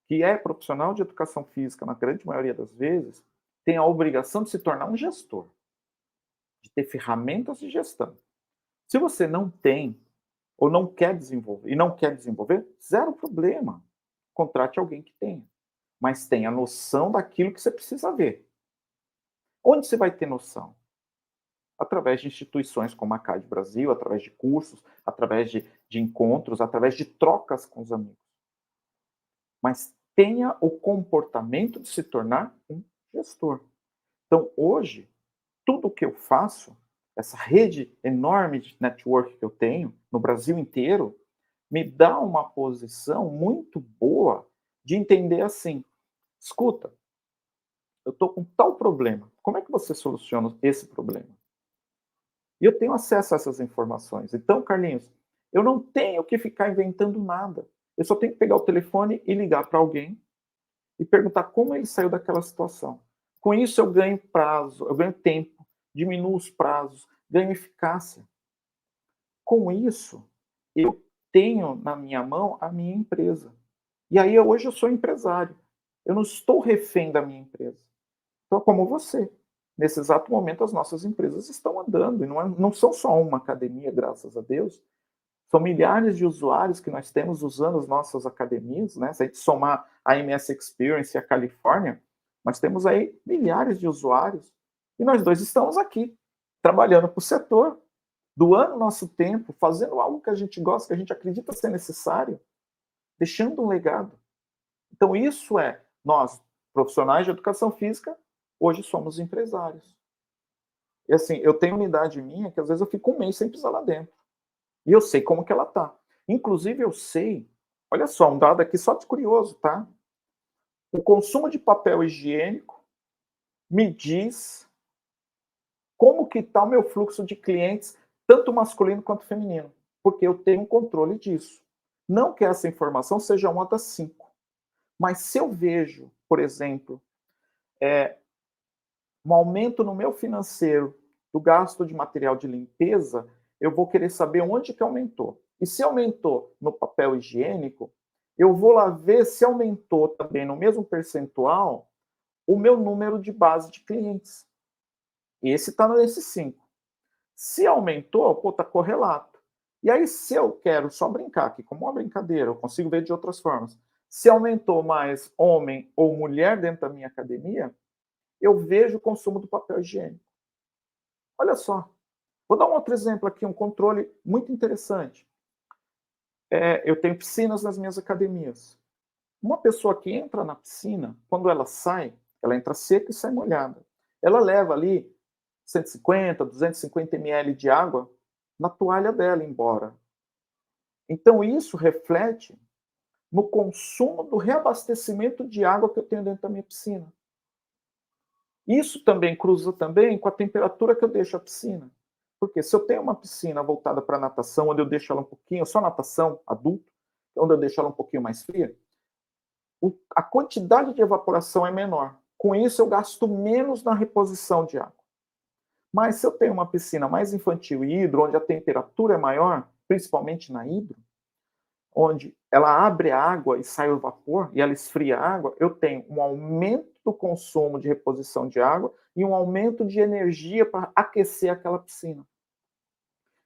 que é profissional de educação física, na grande maioria das vezes, tem a obrigação de se tornar um gestor, de ter ferramentas de gestão. Se você não tem, ou não quer desenvolver, zero problema. Contrate alguém que tenha. Mas tenha noção daquilo que você precisa ver. Onde você vai ter noção? Através de instituições como a CAD Brasil, através de cursos, através de encontros, através de trocas com os amigos. Mas tenha o comportamento de se tornar um gestor. Então, hoje, tudo o que eu faço, essa rede enorme de network que eu tenho no Brasil inteiro, me dá uma posição muito boa de entender assim, escuta, eu estou com tal problema, como é que você soluciona esse problema? E eu tenho acesso a essas informações. Então, Carlinhos, eu não tenho que ficar inventando nada. Eu só tenho que pegar o telefone e ligar para alguém e perguntar como ele saiu daquela situação. Com isso, eu ganho prazo, eu ganho tempo, diminuo os prazos, ganho eficácia. Com isso, eu tenho na minha mão a minha empresa. E aí, hoje, eu sou empresário. Eu não estou refém da minha empresa. Então, como você. Nesse exato momento, as nossas empresas estão andando. E não são só uma academia, graças a Deus. São milhares de usuários que nós temos usando as nossas academias, né? Se a gente somar a MS Experience e a Califórnia, nós temos aí milhares de usuários. E nós dois estamos aqui, trabalhando para o setor, doando nosso tempo, fazendo algo que a gente gosta, que a gente acredita ser necessário, deixando um legado. Então, isso é, nós, profissionais de educação física, hoje somos empresários. E assim, eu tenho unidade minha que às vezes eu fico um mês sem pisar lá dentro. E eu sei como que ela tá. Inclusive, eu sei, olha só, um dado aqui só de curioso, tá? O consumo de papel higiênico me diz como que está o meu fluxo de clientes, tanto masculino quanto feminino, porque eu tenho um controle disso. Não que essa informação seja uma das 5, mas se eu vejo, por exemplo, um aumento no meu financeiro do gasto de material de limpeza, eu vou querer saber onde que aumentou. E se aumentou no papel higiênico, eu vou lá ver se aumentou também no mesmo percentual o meu número de base de clientes. Esse está nesses 5. Se aumentou, pô, está correlato. E aí, se eu quero só brincar aqui, como uma brincadeira, eu consigo ver de outras formas. Se aumentou mais homem ou mulher dentro da minha academia, eu vejo o consumo do papel higiênico. Olha só. Vou dar um outro exemplo aqui, um controle muito interessante. Eu tenho piscinas nas minhas academias. Uma pessoa que entra na piscina, quando ela sai, ela entra seca e sai molhada. Ela leva ali 150, 250 ml de água na toalha dela embora. Então, isso reflete no consumo do reabastecimento de água que eu tenho dentro da minha piscina. Isso também cruza também com a temperatura que eu deixo a piscina. Porque se eu tenho uma piscina voltada para natação, onde eu deixo ela um pouquinho, só natação adulto, onde eu deixo ela um pouquinho mais fria, a quantidade de evaporação é menor. Com isso, eu gasto menos na reposição de água. Mas se eu tenho uma piscina mais infantil e hidro, onde a temperatura é maior, principalmente na hidro, onde ela abre a água e sai o vapor, e ela esfria a água, eu tenho um aumento do consumo de reposição de água e um aumento de energia para aquecer aquela piscina.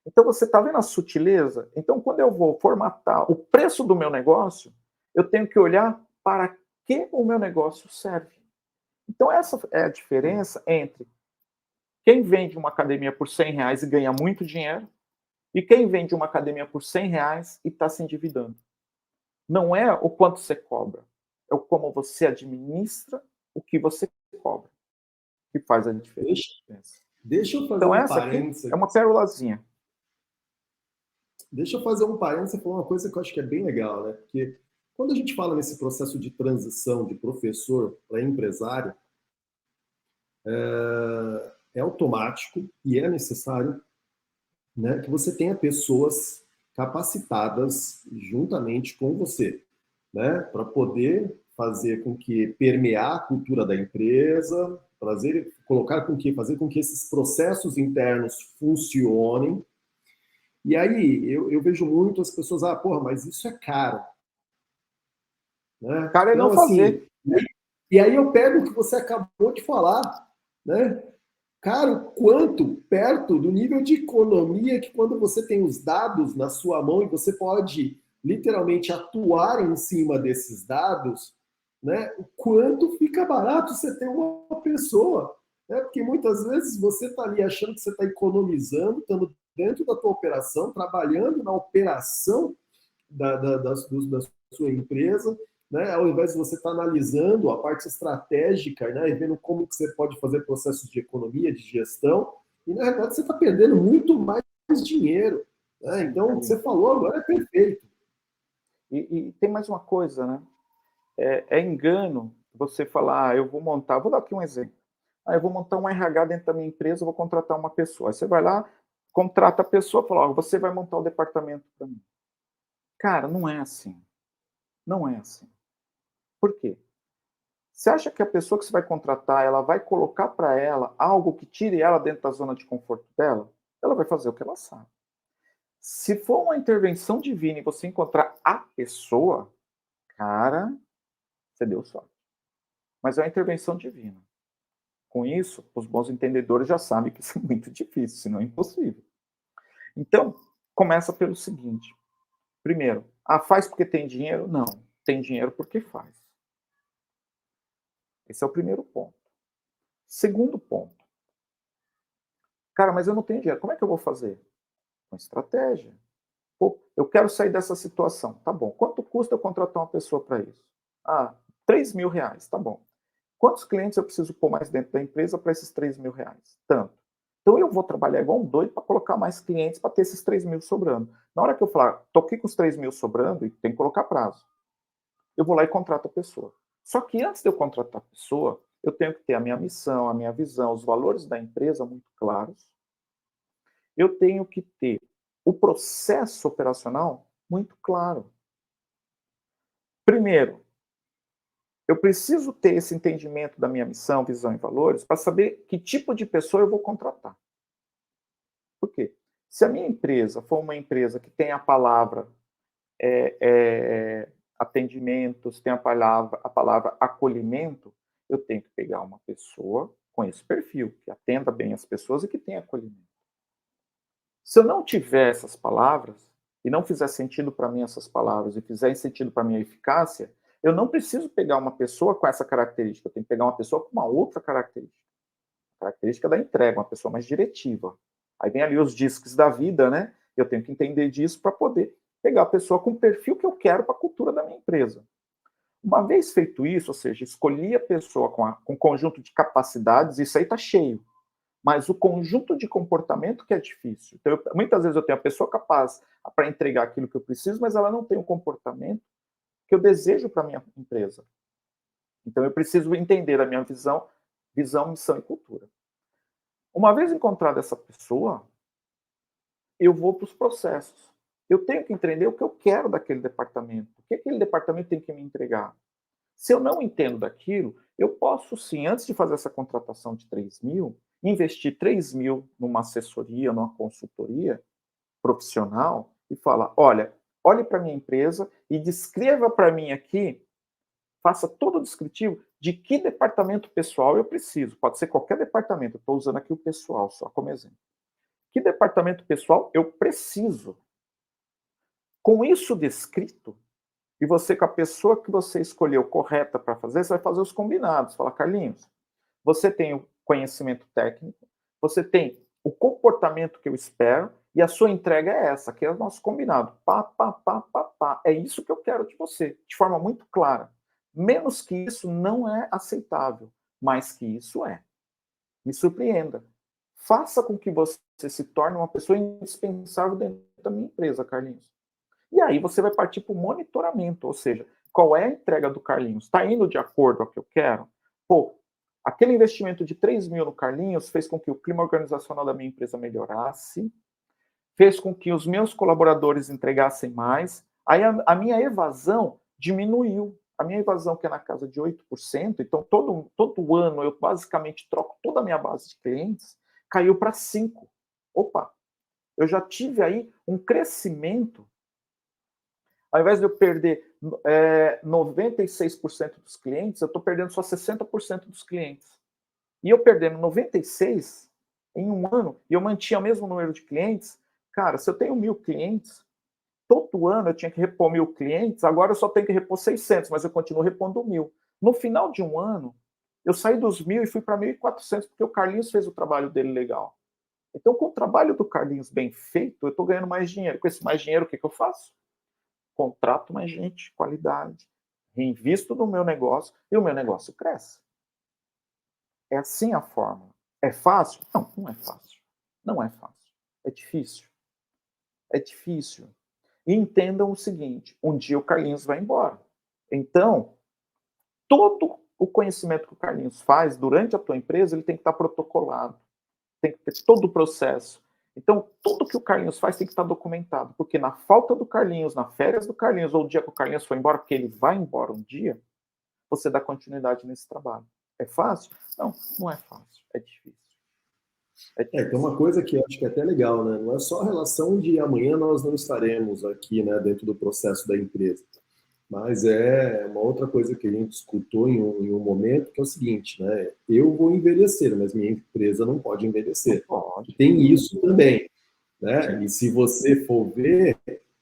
Então, você está vendo a sutileza? Então, quando eu vou formatar o preço do meu negócio, eu tenho que olhar para que o meu negócio serve. Então, essa é a diferença entre quem vende uma academia por R$100 e ganha muito dinheiro e quem vende uma academia por R$100 e está se endividando. Não é o quanto você cobra, é o como você administra o que você cobra que faz a diferença. Deixa eu fazer então, um essa parênteses. Aqui é uma pérolazinha. Deixa eu fazer um parênteses e falar uma coisa que eu acho que é bem legal, né? Porque quando a gente fala nesse processo de transição de professor para empresário, é automático e é necessário, né, que você tenha pessoas capacitadas juntamente com você, né, para poder fazer com que permear a cultura da empresa, fazer com que esses processos internos funcionem. E aí eu vejo muito as pessoas, porra, mas isso é caro. Né? Cara, é então, não fazer. Assim, e aí eu pego o que você acabou de falar, né? Cara, quanto perto do nível de economia que quando você tem os dados na sua mão e você pode literalmente atuar em cima desses dados, né? O quanto fica barato você ter uma pessoa, né? Porque muitas vezes você está ali achando que você está economizando, estando dentro da tua operação, trabalhando na operação da sua empresa, né? Ao invés de você estar analisando a parte estratégica, né? E vendo como que você pode fazer processos de economia, de gestão, e na verdade você está perdendo muito mais dinheiro. Né? Então, o que você falou agora é perfeito. E tem mais uma coisa, né? É engano você falar, eu vou montar, vou dar aqui um exemplo. Eu vou montar um RH dentro da minha empresa, vou contratar uma pessoa. Aí você vai lá, contrata a pessoa e fala, você vai montar o departamento para mim. Cara, não é assim. Não é assim. Por quê? Você acha que a pessoa que você vai contratar, ela vai colocar para ela algo que tire ela dentro da zona de conforto dela? Ela vai fazer o que ela sabe. Se for uma intervenção divina e você encontrar a pessoa, cara, você deu sorte. Mas é uma intervenção divina. Com isso, os bons entendedores já sabem que isso é muito difícil, senão é impossível. Então, começa pelo seguinte. Primeiro, faz porque tem dinheiro? Não. Tem dinheiro porque faz. Esse é o primeiro ponto. Segundo ponto. Cara, mas eu não tenho dinheiro. Como é que eu vou fazer? Com estratégia. Pô, eu quero sair dessa situação. Tá bom. Quanto custa eu contratar uma pessoa para isso? R$3.000. Tá bom. Quantos clientes eu preciso pôr mais dentro da empresa para esses R$3.000? Tanto. Então eu vou trabalhar igual um doido para colocar mais clientes para ter esses 3.000 sobrando. Na hora que eu falar, tô aqui com os 3.000 sobrando e tem que colocar prazo, eu vou lá e contrato a pessoa. Só que antes de eu contratar a pessoa, eu tenho que ter a minha missão, a minha visão, os valores da empresa muito claros. Eu tenho que ter o processo operacional muito claro. Primeiro, eu preciso ter esse entendimento da minha missão, visão e valores para saber que tipo de pessoa eu vou contratar. Por quê? Se a minha empresa for uma empresa que tem a palavra atendimento, se tem a palavra acolhimento, eu tenho que pegar uma pessoa com esse perfil, que atenda bem as pessoas e que tenha acolhimento. Se eu não tiver essas palavras, e não fizer sentido para mim essas palavras, e fizer sentido para minha eficácia, eu não preciso pegar uma pessoa com essa característica, eu tenho que pegar uma pessoa com uma outra característica. A característica da entrega, uma pessoa mais diretiva. Aí vem ali os disques da vida, né? Eu tenho que entender disso para poder pegar a pessoa com o perfil que eu quero para a cultura da minha empresa. Uma vez feito isso, ou seja, escolhi a pessoa com um conjunto de capacidades, isso aí está cheio. Mas o conjunto de comportamento que é difícil. Então, muitas vezes eu tenho a pessoa capaz para entregar aquilo que eu preciso, mas ela não tem o comportamento que eu desejo para a minha empresa. Então, eu preciso entender a minha visão, missão e cultura. Uma vez encontrada essa pessoa, eu vou para os processos. Eu tenho que entender o que eu quero daquele departamento. O que aquele departamento tem que me entregar. Se eu não entendo daquilo, eu posso sim, antes de fazer essa contratação de 3 mil, investir 3 mil numa assessoria, numa consultoria profissional e falar, olha, olhe para a minha empresa e descreva para mim aqui, faça todo o descritivo de que departamento pessoal eu preciso. Pode ser qualquer departamento, eu estou usando aqui o pessoal só como exemplo. Que departamento pessoal eu preciso? Com isso descrito, e você com a pessoa que você escolheu correta para fazer, você vai fazer os combinados. Fala, Carlinhos, você tem o conhecimento técnico, você tem o comportamento que eu espero, e a sua entrega é essa, que é o nosso combinado. Pá, pá, pá, pá, pá. É isso que eu quero de você, de forma muito clara. Menos que isso não é aceitável, mais que isso é. Me surpreenda. Faça com que você se torne uma pessoa indispensável dentro da minha empresa, Carlinhos. E aí você vai partir para o monitoramento, ou seja, qual é a entrega do Carlinhos? Está indo de acordo com o que eu quero? Pô, aquele investimento de 3 mil no Carlinhos fez com que o clima organizacional da minha empresa melhorasse, fez com que os meus colaboradores entregassem mais, aí a minha evasão diminuiu. A minha evasão, que é na casa de 8%, então todo ano eu basicamente troco toda a minha base de clientes, caiu para 5%. Opa, eu já tive aí um crescimento. Ao invés de eu perder 96% dos clientes, eu estou perdendo só 60% dos clientes. E eu perdendo 96% em um ano, e eu mantinha o mesmo número de clientes, cara, se eu tenho 1.000 clientes, todo ano eu tinha que repor 1.000 clientes, agora eu só tenho que repor 600, mas eu continuo repondo 1.000. No final de um ano, eu saí dos 1.000 e fui para 1.400, porque o Carlinhos fez o trabalho dele legal. Então, com o trabalho do Carlinhos bem feito, eu estou ganhando mais dinheiro. Com esse mais dinheiro, o que eu faço? Contrato mais gente, qualidade, reinvisto no meu negócio e o meu negócio cresce. É assim a fórmula. É fácil? Não, não é fácil. Não é fácil. É difícil. É difícil. E entendam o seguinte, um dia o Carlinhos vai embora. Então, todo o conhecimento que o Carlinhos faz durante a tua empresa, ele tem que estar protocolado. Tem que ter todo o processo. Então, tudo que o Carlinhos faz tem que estar documentado, porque na falta do Carlinhos, na férias do Carlinhos, ou o dia que o Carlinhos foi embora, porque ele vai embora um dia, você dá continuidade nesse trabalho. É fácil? Não, não é fácil. É difícil. Tem uma coisa que eu acho que é até legal, né? Não é só a relação de amanhã nós não estaremos aqui, né, dentro do processo da empresa. Mas é uma outra coisa que a gente escutou em um momento, que é o seguinte, né? Eu vou envelhecer, mas minha empresa não pode envelhecer. Não pode. Tem isso também, né? E se você for ver,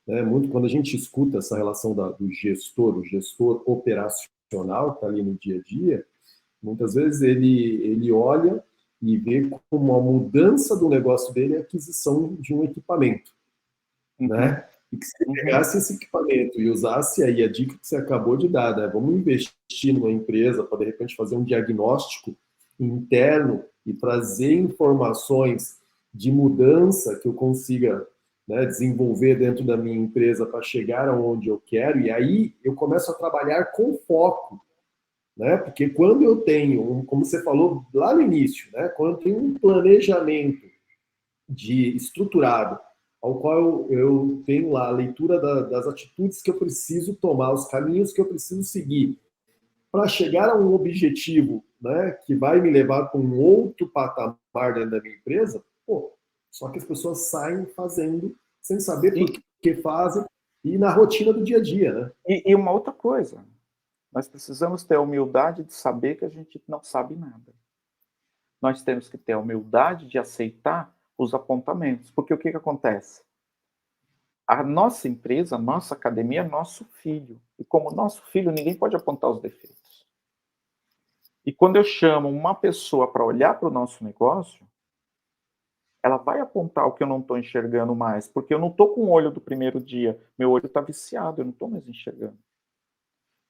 né, muito quando a gente escuta essa relação do gestor, o gestor operacional que está ali no dia a dia, muitas vezes ele olha e vê como a mudança do negócio dele é a aquisição de um equipamento, né? E que se ele pegasse esse equipamento e usasse aí a dica que você acabou de dar, né? Vamos investir numa empresa para, de repente, fazer um diagnóstico interno e trazer informações de mudança que eu consiga, né, desenvolver dentro da minha empresa para chegar aonde eu quero, e aí eu começo a trabalhar com foco, né? Porque quando eu tenho, como você falou lá no início, né? Quando eu tenho um planejamento estruturado, ao qual eu tenho lá a leitura das atitudes que eu preciso tomar, os caminhos que eu preciso seguir para chegar a um objetivo, né, que vai me levar para um outro patamar dentro da minha empresa, pô, só que as pessoas saem fazendo sem saber por E, que fazem e na rotina do dia a dia, né? e uma outra coisa, nós precisamos ter a humildade de saber que a gente não sabe nada. Nós temos que ter a humildade de aceitar os apontamentos. Porque o que acontece? A nossa empresa, a nossa academia é nosso filho. E como nosso filho, ninguém pode apontar os defeitos. E quando eu chamo uma pessoa para olhar para o nosso negócio, ela vai apontar o que eu não estou enxergando mais. Porque eu não estou com o olho do primeiro dia. Meu olho está viciado, eu não estou mais enxergando.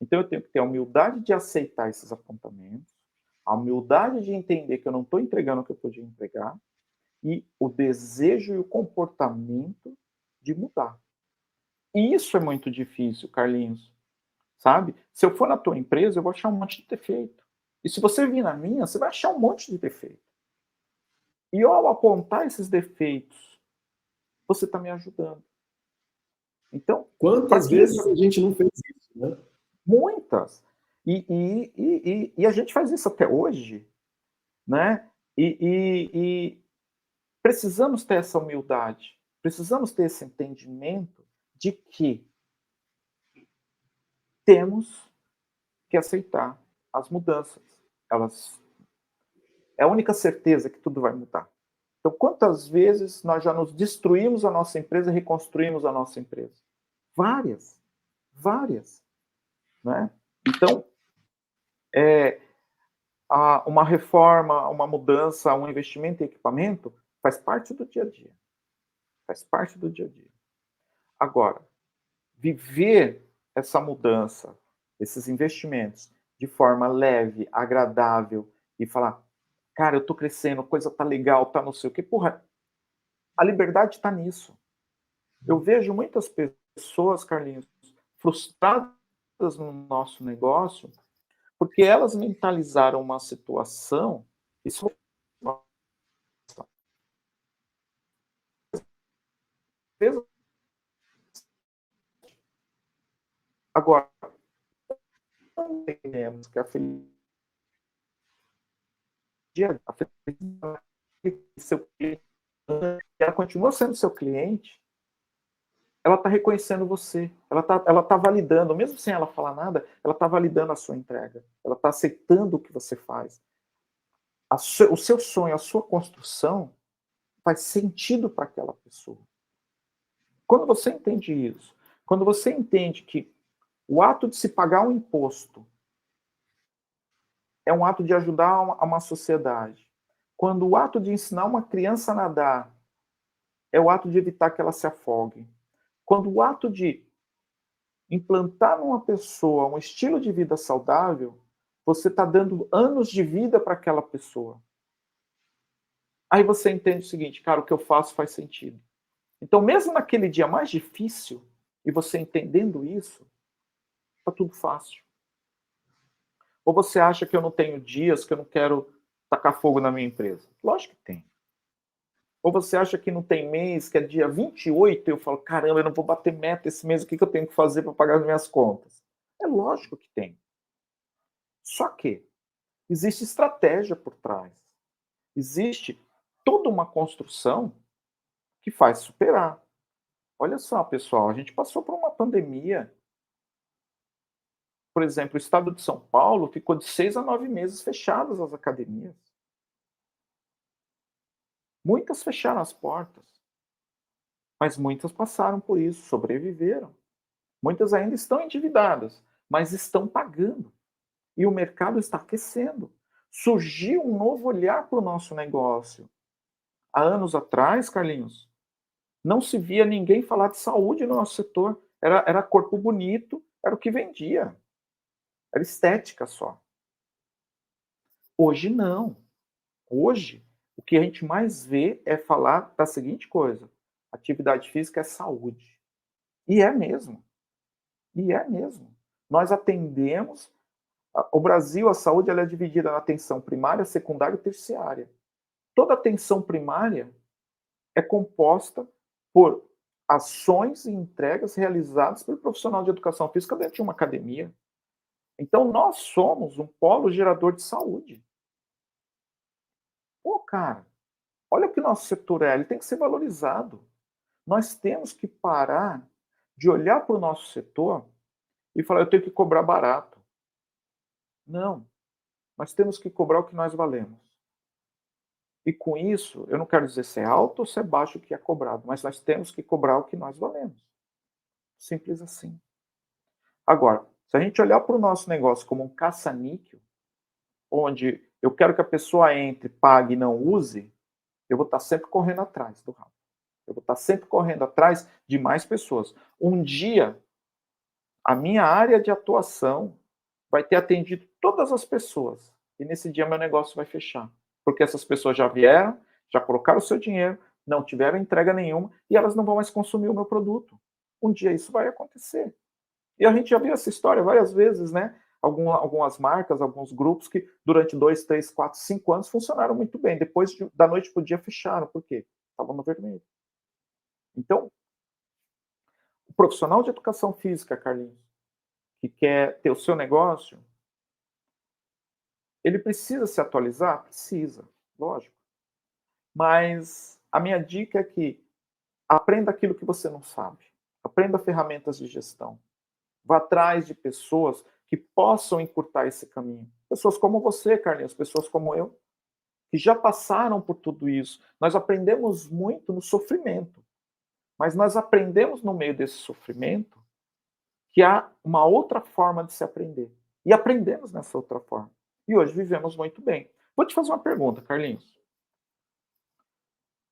Então eu tenho que ter a humildade de aceitar esses apontamentos, a humildade de entender que eu não estou entregando o que eu podia entregar, e o desejo e o comportamento de mudar. E isso é muito difícil, Carlinhos, sabe? Se eu for na tua empresa, eu vou achar um monte de defeito. E se você vir na minha, você vai achar um monte de defeito. E ao apontar esses defeitos, você está me ajudando. Então, para Quantas que vezes isso? a gente não fez isso, né? Muitas. E a gente faz isso até hoje, né? E precisamos ter essa humildade, precisamos ter esse entendimento de que temos que aceitar as mudanças. Elas é a única certeza que tudo vai mudar. Então, quantas vezes nós já nos destruímos a nossa empresa e reconstruímos a nossa empresa? Várias, várias, né? Então, uma reforma, uma mudança, um investimento em equipamento faz parte do dia a dia. Faz parte do dia a dia. Agora, viver essa mudança, esses investimentos, de forma leve, agradável, e falar, cara, eu estou crescendo, a coisa tá legal, tá não sei o quê. Porra, a liberdade está nisso. Eu vejo muitas pessoas, Carlinhos, frustradas no nosso negócio, porque elas mentalizaram uma situação. Isso agora, não entendemos que a felicidade, seu cliente, ela continua sendo seu cliente, ela está reconhecendo você, ela tá validando, mesmo sem ela falar nada, ela está validando a sua entrega, ela está aceitando o que você faz. O seu sonho, a sua construção faz sentido para aquela pessoa. Quando você entende isso, quando você entende que o ato de se pagar um imposto é um ato de ajudar uma sociedade, quando o ato de ensinar uma criança a nadar é o ato de evitar que ela se afogue, quando o ato de implantar numa pessoa um estilo de vida saudável, você está dando anos de vida para aquela pessoa. Aí você entende o seguinte, cara, o que eu faço faz sentido. Então, mesmo naquele dia mais difícil, e você entendendo isso, está tudo fácil. Ou você acha que eu não tenho dias que eu não quero tacar fogo na minha empresa? Lógico que tem. Ou você acha que não tem mês, que é dia 28, e eu falo, caramba, eu não vou bater meta esse mês, o que eu tenho que fazer para pagar as minhas contas? É lógico que tem. Só que existe estratégia por trás. Existe toda uma construção que faz superar. Olha só, pessoal, a gente passou por uma pandemia. Por exemplo, o estado de São Paulo ficou de 6 a 9 meses fechadas as academias. Muitas fecharam as portas, mas muitas passaram por isso, sobreviveram. Muitas ainda estão endividadas, mas estão pagando. E o mercado está aquecendo. Surgiu um novo olhar para o nosso negócio. Há anos atrás, Carlinhos, não se via ninguém falar de saúde no nosso setor. Era corpo bonito, era o que vendia. Era estética só. Hoje não. Hoje, o que a gente mais vê é falar da seguinte coisa: atividade física é saúde. E é mesmo. E é mesmo. Nós atendemos O Brasil, a saúde, ela é dividida na atenção primária, secundária e terciária. Toda atenção primária é composta por ações e entregas realizadas pelo profissional de educação física dentro de uma academia. Então, nós somos um polo gerador de saúde. Pô, cara, olha o que nosso setor é, ele tem que ser valorizado. Nós temos que parar de olhar para o nosso setor e falar, eu tenho que cobrar barato. Não, nós temos que cobrar o que nós valemos. E com isso, eu não quero dizer se é alto ou se é baixo o que é cobrado, mas nós temos que cobrar o que nós valemos. Simples assim. Agora, se a gente olhar para o nosso negócio como um caça-níquel, onde eu quero que a pessoa entre, pague e não use, eu vou estar sempre correndo atrás do rabo. Eu vou estar sempre correndo atrás de mais pessoas. Um dia, a minha área de atuação vai ter atendido todas as pessoas. E nesse dia meu negócio vai fechar. Porque essas pessoas já vieram, já colocaram o seu dinheiro, não tiveram entrega nenhuma e elas não vão mais consumir o meu produto. Um dia isso vai acontecer. E a gente já viu essa história várias vezes, né? Algumas marcas, alguns grupos que durante 2, 3, 4, 5 anos funcionaram muito bem. Depois, da noite para o dia, fecharam. Por quê? Estavam no vermelho. Então, o profissional de educação física, Carlinhos, que quer ter o seu negócio, ele precisa se atualizar? Precisa, lógico. Mas a minha dica é que aprenda aquilo que você não sabe. Aprenda ferramentas de gestão. Vá atrás de pessoas que possam encurtar esse caminho. Pessoas como você, Carlinhos, pessoas como eu, que já passaram por tudo isso. Nós aprendemos muito no sofrimento, mas nós aprendemos no meio desse sofrimento que há uma outra forma de se aprender. E aprendemos nessa outra forma. E hoje vivemos muito bem. Vou te fazer uma pergunta, Carlinhos.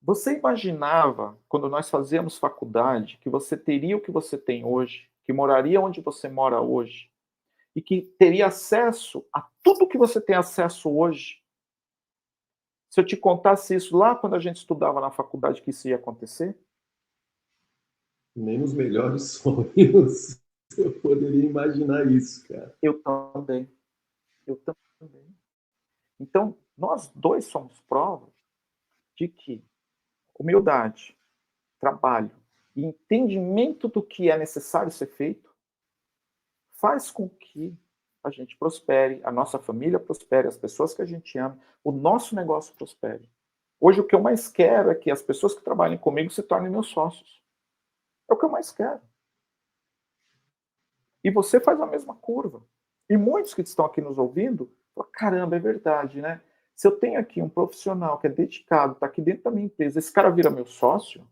Você imaginava, quando nós fazíamos faculdade, que você teria o que você tem hoje, que moraria onde você mora hoje, e que teria acesso a tudo que você tem acesso hoje? Se eu te contasse isso lá quando a gente estudava na faculdade, que isso ia acontecer? Nem nos melhores sonhos eu poderia imaginar isso, cara. Eu também. Eu também. Então, nós dois somos prova de que humildade, trabalho e entendimento do que é necessário ser feito faz com que a gente prospere, a nossa família prospere, as pessoas que a gente ama, o nosso negócio prospere. Hoje o que eu mais quero é que as pessoas que trabalhem comigo se tornem meus sócios. É o que eu mais quero. E você faz a mesma curva. E muitos que estão aqui nos ouvindo, falam, caramba, é verdade, né? Se eu tenho aqui um profissional que é dedicado, está aqui dentro da minha empresa, esse cara vira meu sócio,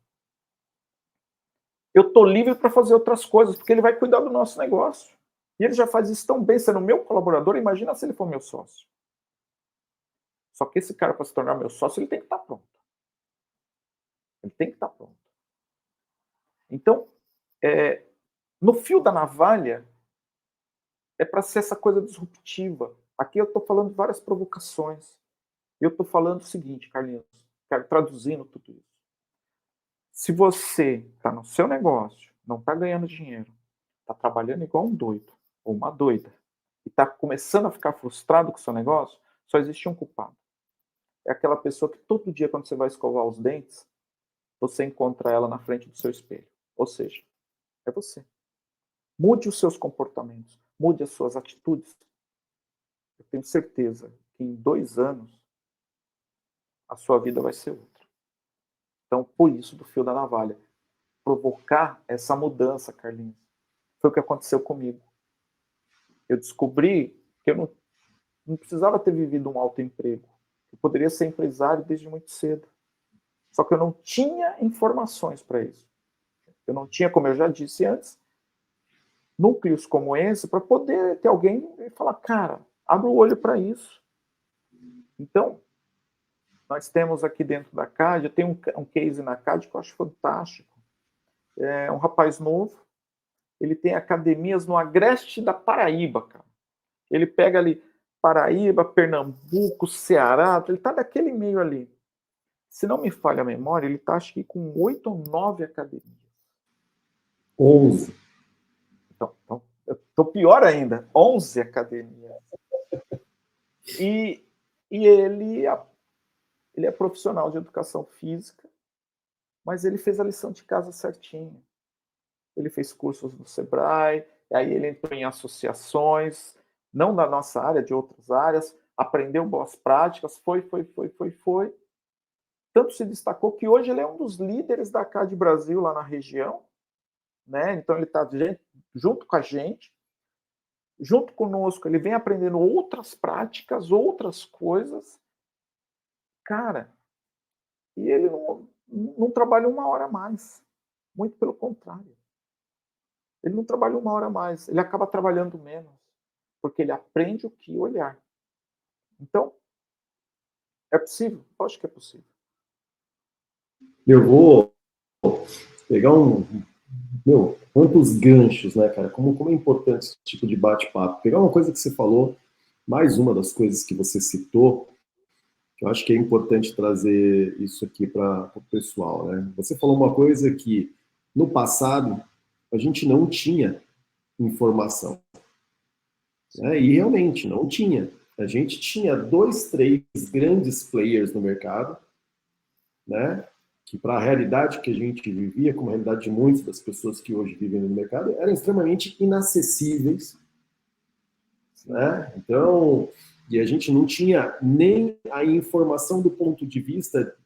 eu estou livre para fazer outras coisas, porque ele vai cuidar do nosso negócio. E ele já faz isso tão bem, sendo meu colaborador, imagina se ele for meu sócio. Só que esse cara, para se tornar meu sócio, ele tem que estar pronto. Ele tem que estar pronto. Então, no fio da navalha, é para ser essa coisa disruptiva. Aqui eu estou falando de várias provocações. Eu estou falando o seguinte, Carlinhos, traduzindo tudo isso. Se você está no seu negócio, não está ganhando dinheiro, está trabalhando igual um doido ou uma doida, e está começando a ficar frustrado com o seu negócio, só existe um culpado. É aquela pessoa que todo dia, quando você vai escovar os dentes, você encontra ela na frente do seu espelho. Ou seja, é você. Mude os seus comportamentos, mude as suas atitudes. Eu tenho certeza que em 2 anos a sua vida vai ser outra. Então, por isso, do fio da navalha. Provocar essa mudança, Carlinhos. Foi o que aconteceu comigo. Eu descobri que eu não precisava ter vivido um alto emprego. Eu poderia ser empresário desde muito cedo. Só que eu não tinha informações para isso. Eu não tinha, como eu já disse antes, núcleos como esse para poder ter alguém e falar, cara, abre o olho para isso. Então, nós temos aqui dentro da CAD, eu tenho um case na CAD que eu acho fantástico. É um rapaz novo, ele tem academias no agreste da Paraíba, cara. Ele pega ali Paraíba, Pernambuco, Ceará, ele está daquele meio ali. Se não me falha a memória, ele está acho que com 8 ou 9 academias. 11. Então eu estou pior ainda, 11 academias. E ele é profissional de educação física, mas ele fez a lição de casa certinho. Ele fez cursos no Sebrae, aí ele entrou em associações, não da nossa área, de outras áreas, aprendeu boas práticas, foi. Tanto se destacou que hoje ele é um dos líderes da CAD Brasil lá na região, né? Então ele está junto com a gente, junto conosco, ele vem aprendendo outras práticas, outras coisas. Cara, e ele não trabalha uma hora a mais. Muito pelo contrário. Ele não trabalha uma hora a mais, ele acaba trabalhando menos, porque ele aprende o que olhar. Então, é possível? Eu acho que é possível. Eu vou pegar quantos ganchos, né, cara? Como é importante esse tipo de bate-papo. Pegar uma coisa que você falou, mais uma das coisas que você citou, que eu acho que é importante trazer isso aqui para o pessoal, né? Você falou uma coisa que, no passado, a gente não tinha informação, né? E realmente não tinha. A gente tinha 2, 3 grandes players no mercado, né? Que para a realidade que a gente vivia, como a realidade de muitas das pessoas que hoje vivem no mercado, eram extremamente inacessíveis, né? Então, e a gente não tinha nem a informação do ponto de vista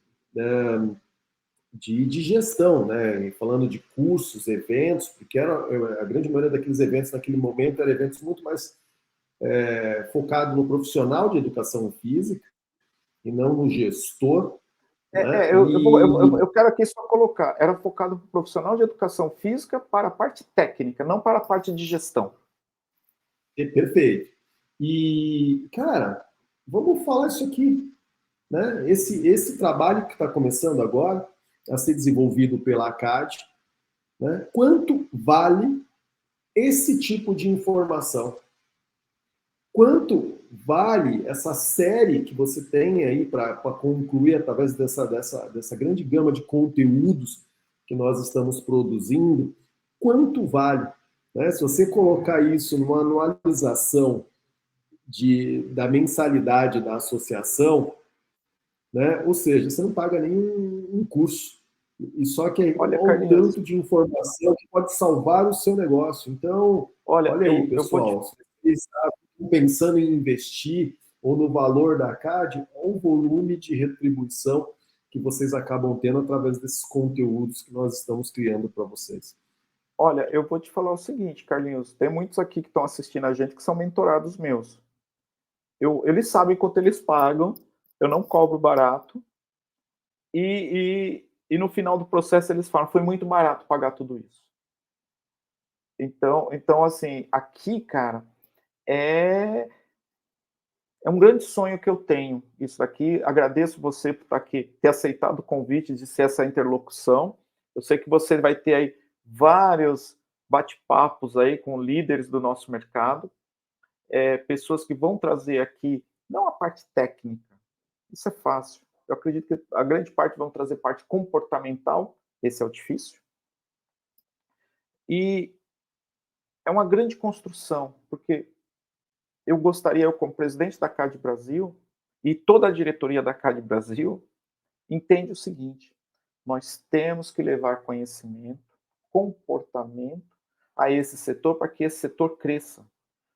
de gestão, né? Falando de cursos, eventos, porque a grande maioria daqueles eventos naquele momento eram eventos muito mais focados no profissional de educação física e não no gestor, né? Eu quero aqui só colocar, era focado para o profissional de educação física para a parte técnica, não para a parte de gestão. Perfeito. E, cara, vamos falar isso aqui, né? Esse trabalho que está começando agora a ser desenvolvido pela ACAD, né? Quanto vale esse tipo de informação? Quanto vale essa série que você tem aí para concluir através dessa grande gama de conteúdos que nós estamos produzindo? Quanto vale? Né? Se você colocar isso numa anualização da mensalidade da associação, né? Ou seja, você não paga nenhum curso. E só que Olha, olha o Carlinhos, tanto de informação que pode salvar o seu negócio. Então, olha, olha aí, eu vou te... pessoal, se você está pensando em investir ou no valor da CAD, ou o volume de retribuição que vocês acabam tendo através desses conteúdos que nós estamos criando para vocês. Olha, eu vou te falar o seguinte, Carlinhos, tem muitos aqui que estão assistindo a gente que são mentorados meus. Eles sabem quanto eles pagam, eu não cobro barato, e no final do processo eles falam, foi muito barato pagar tudo isso. Então assim, aqui, cara, é um grande sonho que eu tenho, isso daqui. Agradeço você por estar aqui, ter aceitado o convite de ser essa interlocução. Eu sei que você vai ter aí vários bate-papos aí com líderes do nosso mercado, pessoas que vão trazer aqui, não a parte técnica, isso é fácil. Eu acredito que a grande parte vão trazer parte comportamental, esse é o difícil. E é uma grande construção, porque eu gostaria, eu como presidente da CAD Brasil, e toda a diretoria da CAD Brasil, entende o seguinte: nós temos que levar conhecimento, comportamento a esse setor para que esse setor cresça.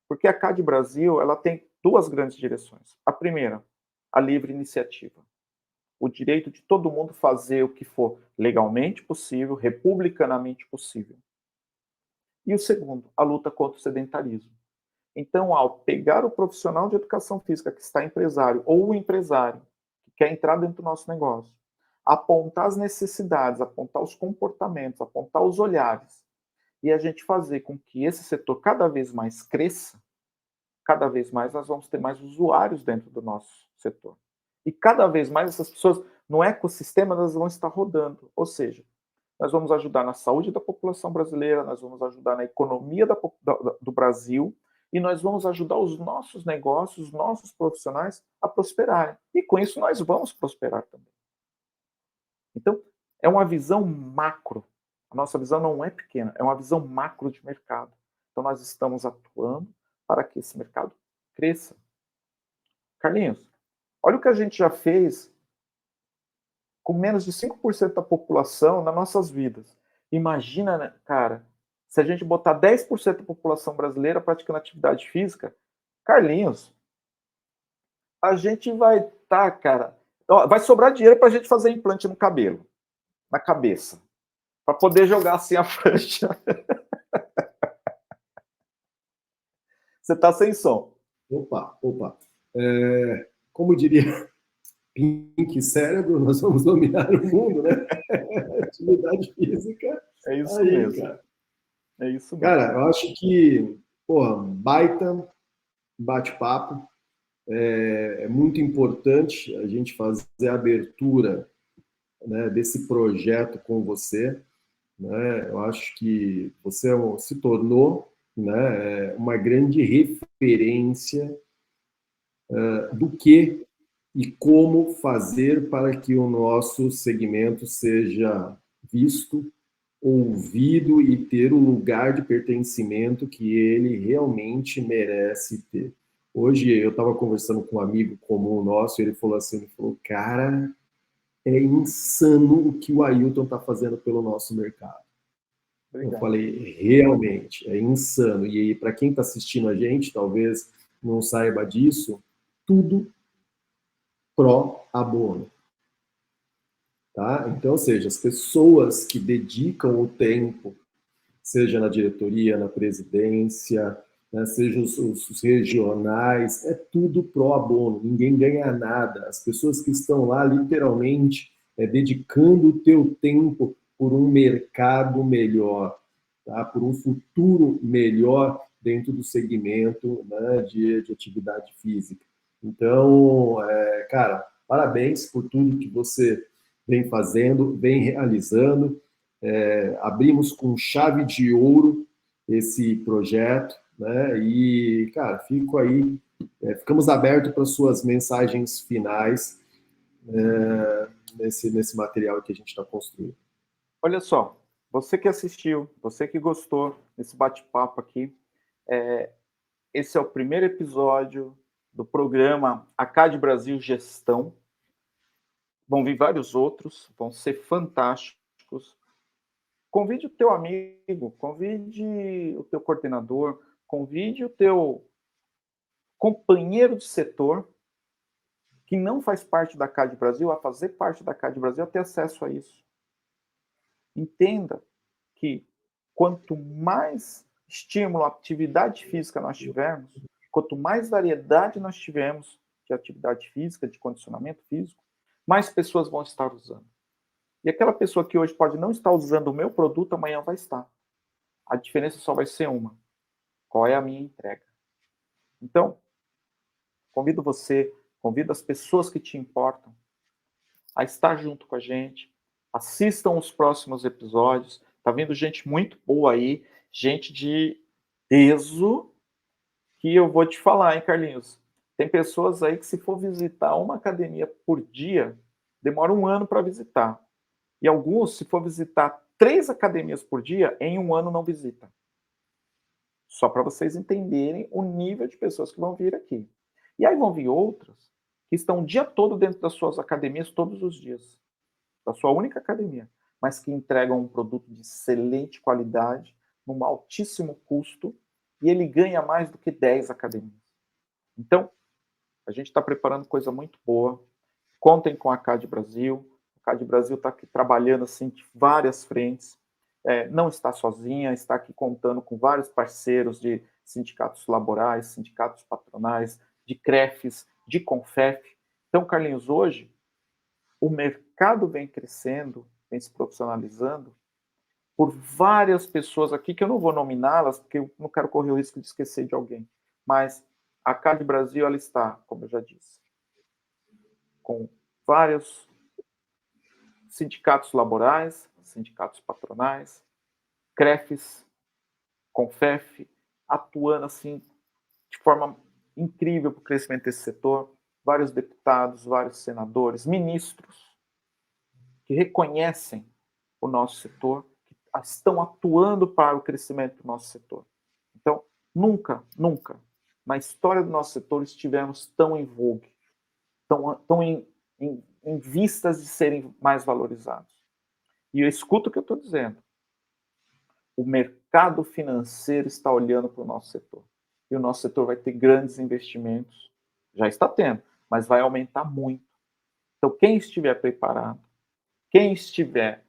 Porque a CAD Brasil ela tem duas grandes direções. A primeira, a livre iniciativa. O direito de todo mundo fazer o que for legalmente possível, republicanamente possível. E o segundo, a luta contra o sedentarismo. Então, ao pegar o profissional de educação física que está empresário ou o empresário que quer entrar dentro do nosso negócio, apontar as necessidades, apontar os comportamentos, apontar os olhares, e a gente fazer com que esse setor cada vez mais cresça, cada vez mais nós vamos ter mais usuários dentro do nosso setor. E cada vez mais essas pessoas no ecossistema elas vão estar rodando, ou seja, nós vamos ajudar na saúde da população brasileira, nós vamos ajudar na economia do Brasil, e nós vamos ajudar os nossos negócios, os nossos profissionais a prosperarem. E com isso nós vamos prosperar também. Então, é uma visão macro. A nossa visão não é pequena, é uma visão macro de mercado. Então, nós estamos atuando para que esse mercado cresça. Carlinhos, olha o que a gente já fez com menos de 5% da população nas nossas vidas. Imagina, né, cara, se a gente botar 10% da população brasileira praticando atividade física, Carlinhos, a gente vai estar, cara, ó, vai sobrar dinheiro para a gente fazer implante no cabelo, na cabeça, para poder jogar assim a prancha. Você tá sem som. Opa. Como diria Pink Cérebro, nós vamos dominar o mundo, né? Atividade física. É isso Aí, mesmo. cara. É isso mesmo. Cara, eu acho que, porra, baita bate-papo. É muito importante a gente fazer a abertura, né, desse projeto com você. Né? Eu acho que você se tornou, né, uma grande referência do que e como fazer para que o nosso segmento seja visto, ouvido e ter o lugar de pertencimento que ele realmente merece ter. Hoje eu estava conversando com um amigo comum nosso, e ele falou assim, cara, é insano o que o Ailton está fazendo pelo nosso mercado. Eu Obrigado. falei, realmente, é insano. E para quem está assistindo a gente, talvez não saiba disso, tudo pró abono. Tá? Então, ou seja, as pessoas que dedicam o tempo, seja na diretoria, na presidência, né, seja os regionais, é tudo pró abono, ninguém ganha nada. As pessoas que estão lá, literalmente, dedicando o teu tempo por um mercado melhor, tá? Por um futuro melhor dentro do segmento, né, de atividade física. Então, cara, parabéns por tudo que você vem fazendo, vem realizando. Abrimos com chave de ouro esse projeto, né? E, cara, ficamos abertos para suas mensagens finais nesse material que a gente está construindo. Olha só, você que assistiu, você que gostou desse bate-papo aqui, esse é o primeiro episódio do programa ACAD Brasil Gestão. Vão vir vários outros, vão ser fantásticos. Convide o teu amigo, convide o teu coordenador, convide o teu companheiro de setor que não faz parte da CAD Brasil a fazer parte da CAD Brasil, a ter acesso a isso. Entenda que quanto mais estímulo à atividade física nós tivermos, quanto mais variedade nós tivermos de atividade física, de condicionamento físico, mais pessoas vão estar usando. E aquela pessoa que hoje pode não estar usando o meu produto, amanhã vai estar. A diferença só vai ser uma. Qual é a minha entrega? Então, convido você, convido as pessoas que te importam a estar junto com a gente. Assistam os próximos episódios. Tá vindo gente muito boa aí, gente de peso, que eu vou te falar, hein, Carlinhos? Tem pessoas aí que, se for visitar uma academia por dia, demora 1 ano para visitar. E alguns, se for visitar 3 academias por dia, em 1 ano não visita. Só para vocês entenderem o nível de pessoas que vão vir aqui. E aí vão vir outras que estão o dia todo dentro das suas academias, todos os dias. Da sua única academia. Mas que entregam um produto de excelente qualidade, num altíssimo custo, e ele ganha mais do que 10 academias. Então, a gente está preparando coisa muito boa. Contem com a CAD Brasil. A CAD Brasil está aqui trabalhando assim, de várias frentes. Não está sozinha, está aqui contando com vários parceiros de sindicatos laborais, sindicatos patronais, de CREFs, de CONFEF. Então, Carlinhos, hoje, o mercado vem crescendo, vem se profissionalizando, por várias pessoas aqui, que eu não vou nominá-las, porque eu não quero correr o risco de esquecer de alguém. Mas a CAD Brasil, ela está, como eu já disse, com vários sindicatos laborais, sindicatos patronais, CREFs, CONFEF, atuando assim de forma incrível para o crescimento desse setor, vários deputados, vários senadores, ministros que reconhecem o nosso setor, que estão atuando para o crescimento do nosso setor. Então, nunca na história do nosso setor, estivemos tão em vogue, tão em vistas de serem mais valorizados. E eu escuto o que eu estou dizendo. O mercado financeiro está olhando para o nosso setor. E o nosso setor vai ter grandes investimentos, já está tendo, mas vai aumentar muito. Então, quem estiver preparado, quem estiver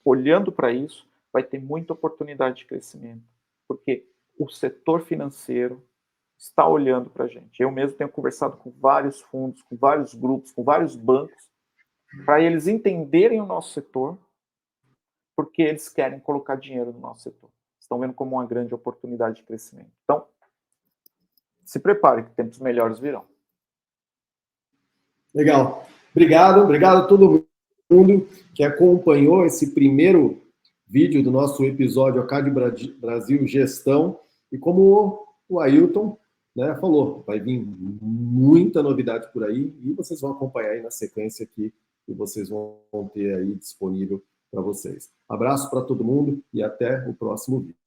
olhando para isso, vai ter muita oportunidade de crescimento. Porque o setor financeiro está olhando para a gente. Eu mesmo tenho conversado com vários fundos, com vários grupos, com vários bancos, para eles entenderem o nosso setor, porque eles querem colocar dinheiro no nosso setor. Estão vendo como uma grande oportunidade de crescimento. Então, se prepare, que tempos melhores virão. Legal. Obrigado a todo mundo que acompanhou esse primeiro vídeo do nosso episódio ACAD Brasil Gestão. E como o Ailton, né, falou, vai vir muita novidade por aí e vocês vão acompanhar aí na sequência aqui que vocês vão ter aí disponível para vocês. Abraço para todo mundo e até o próximo vídeo.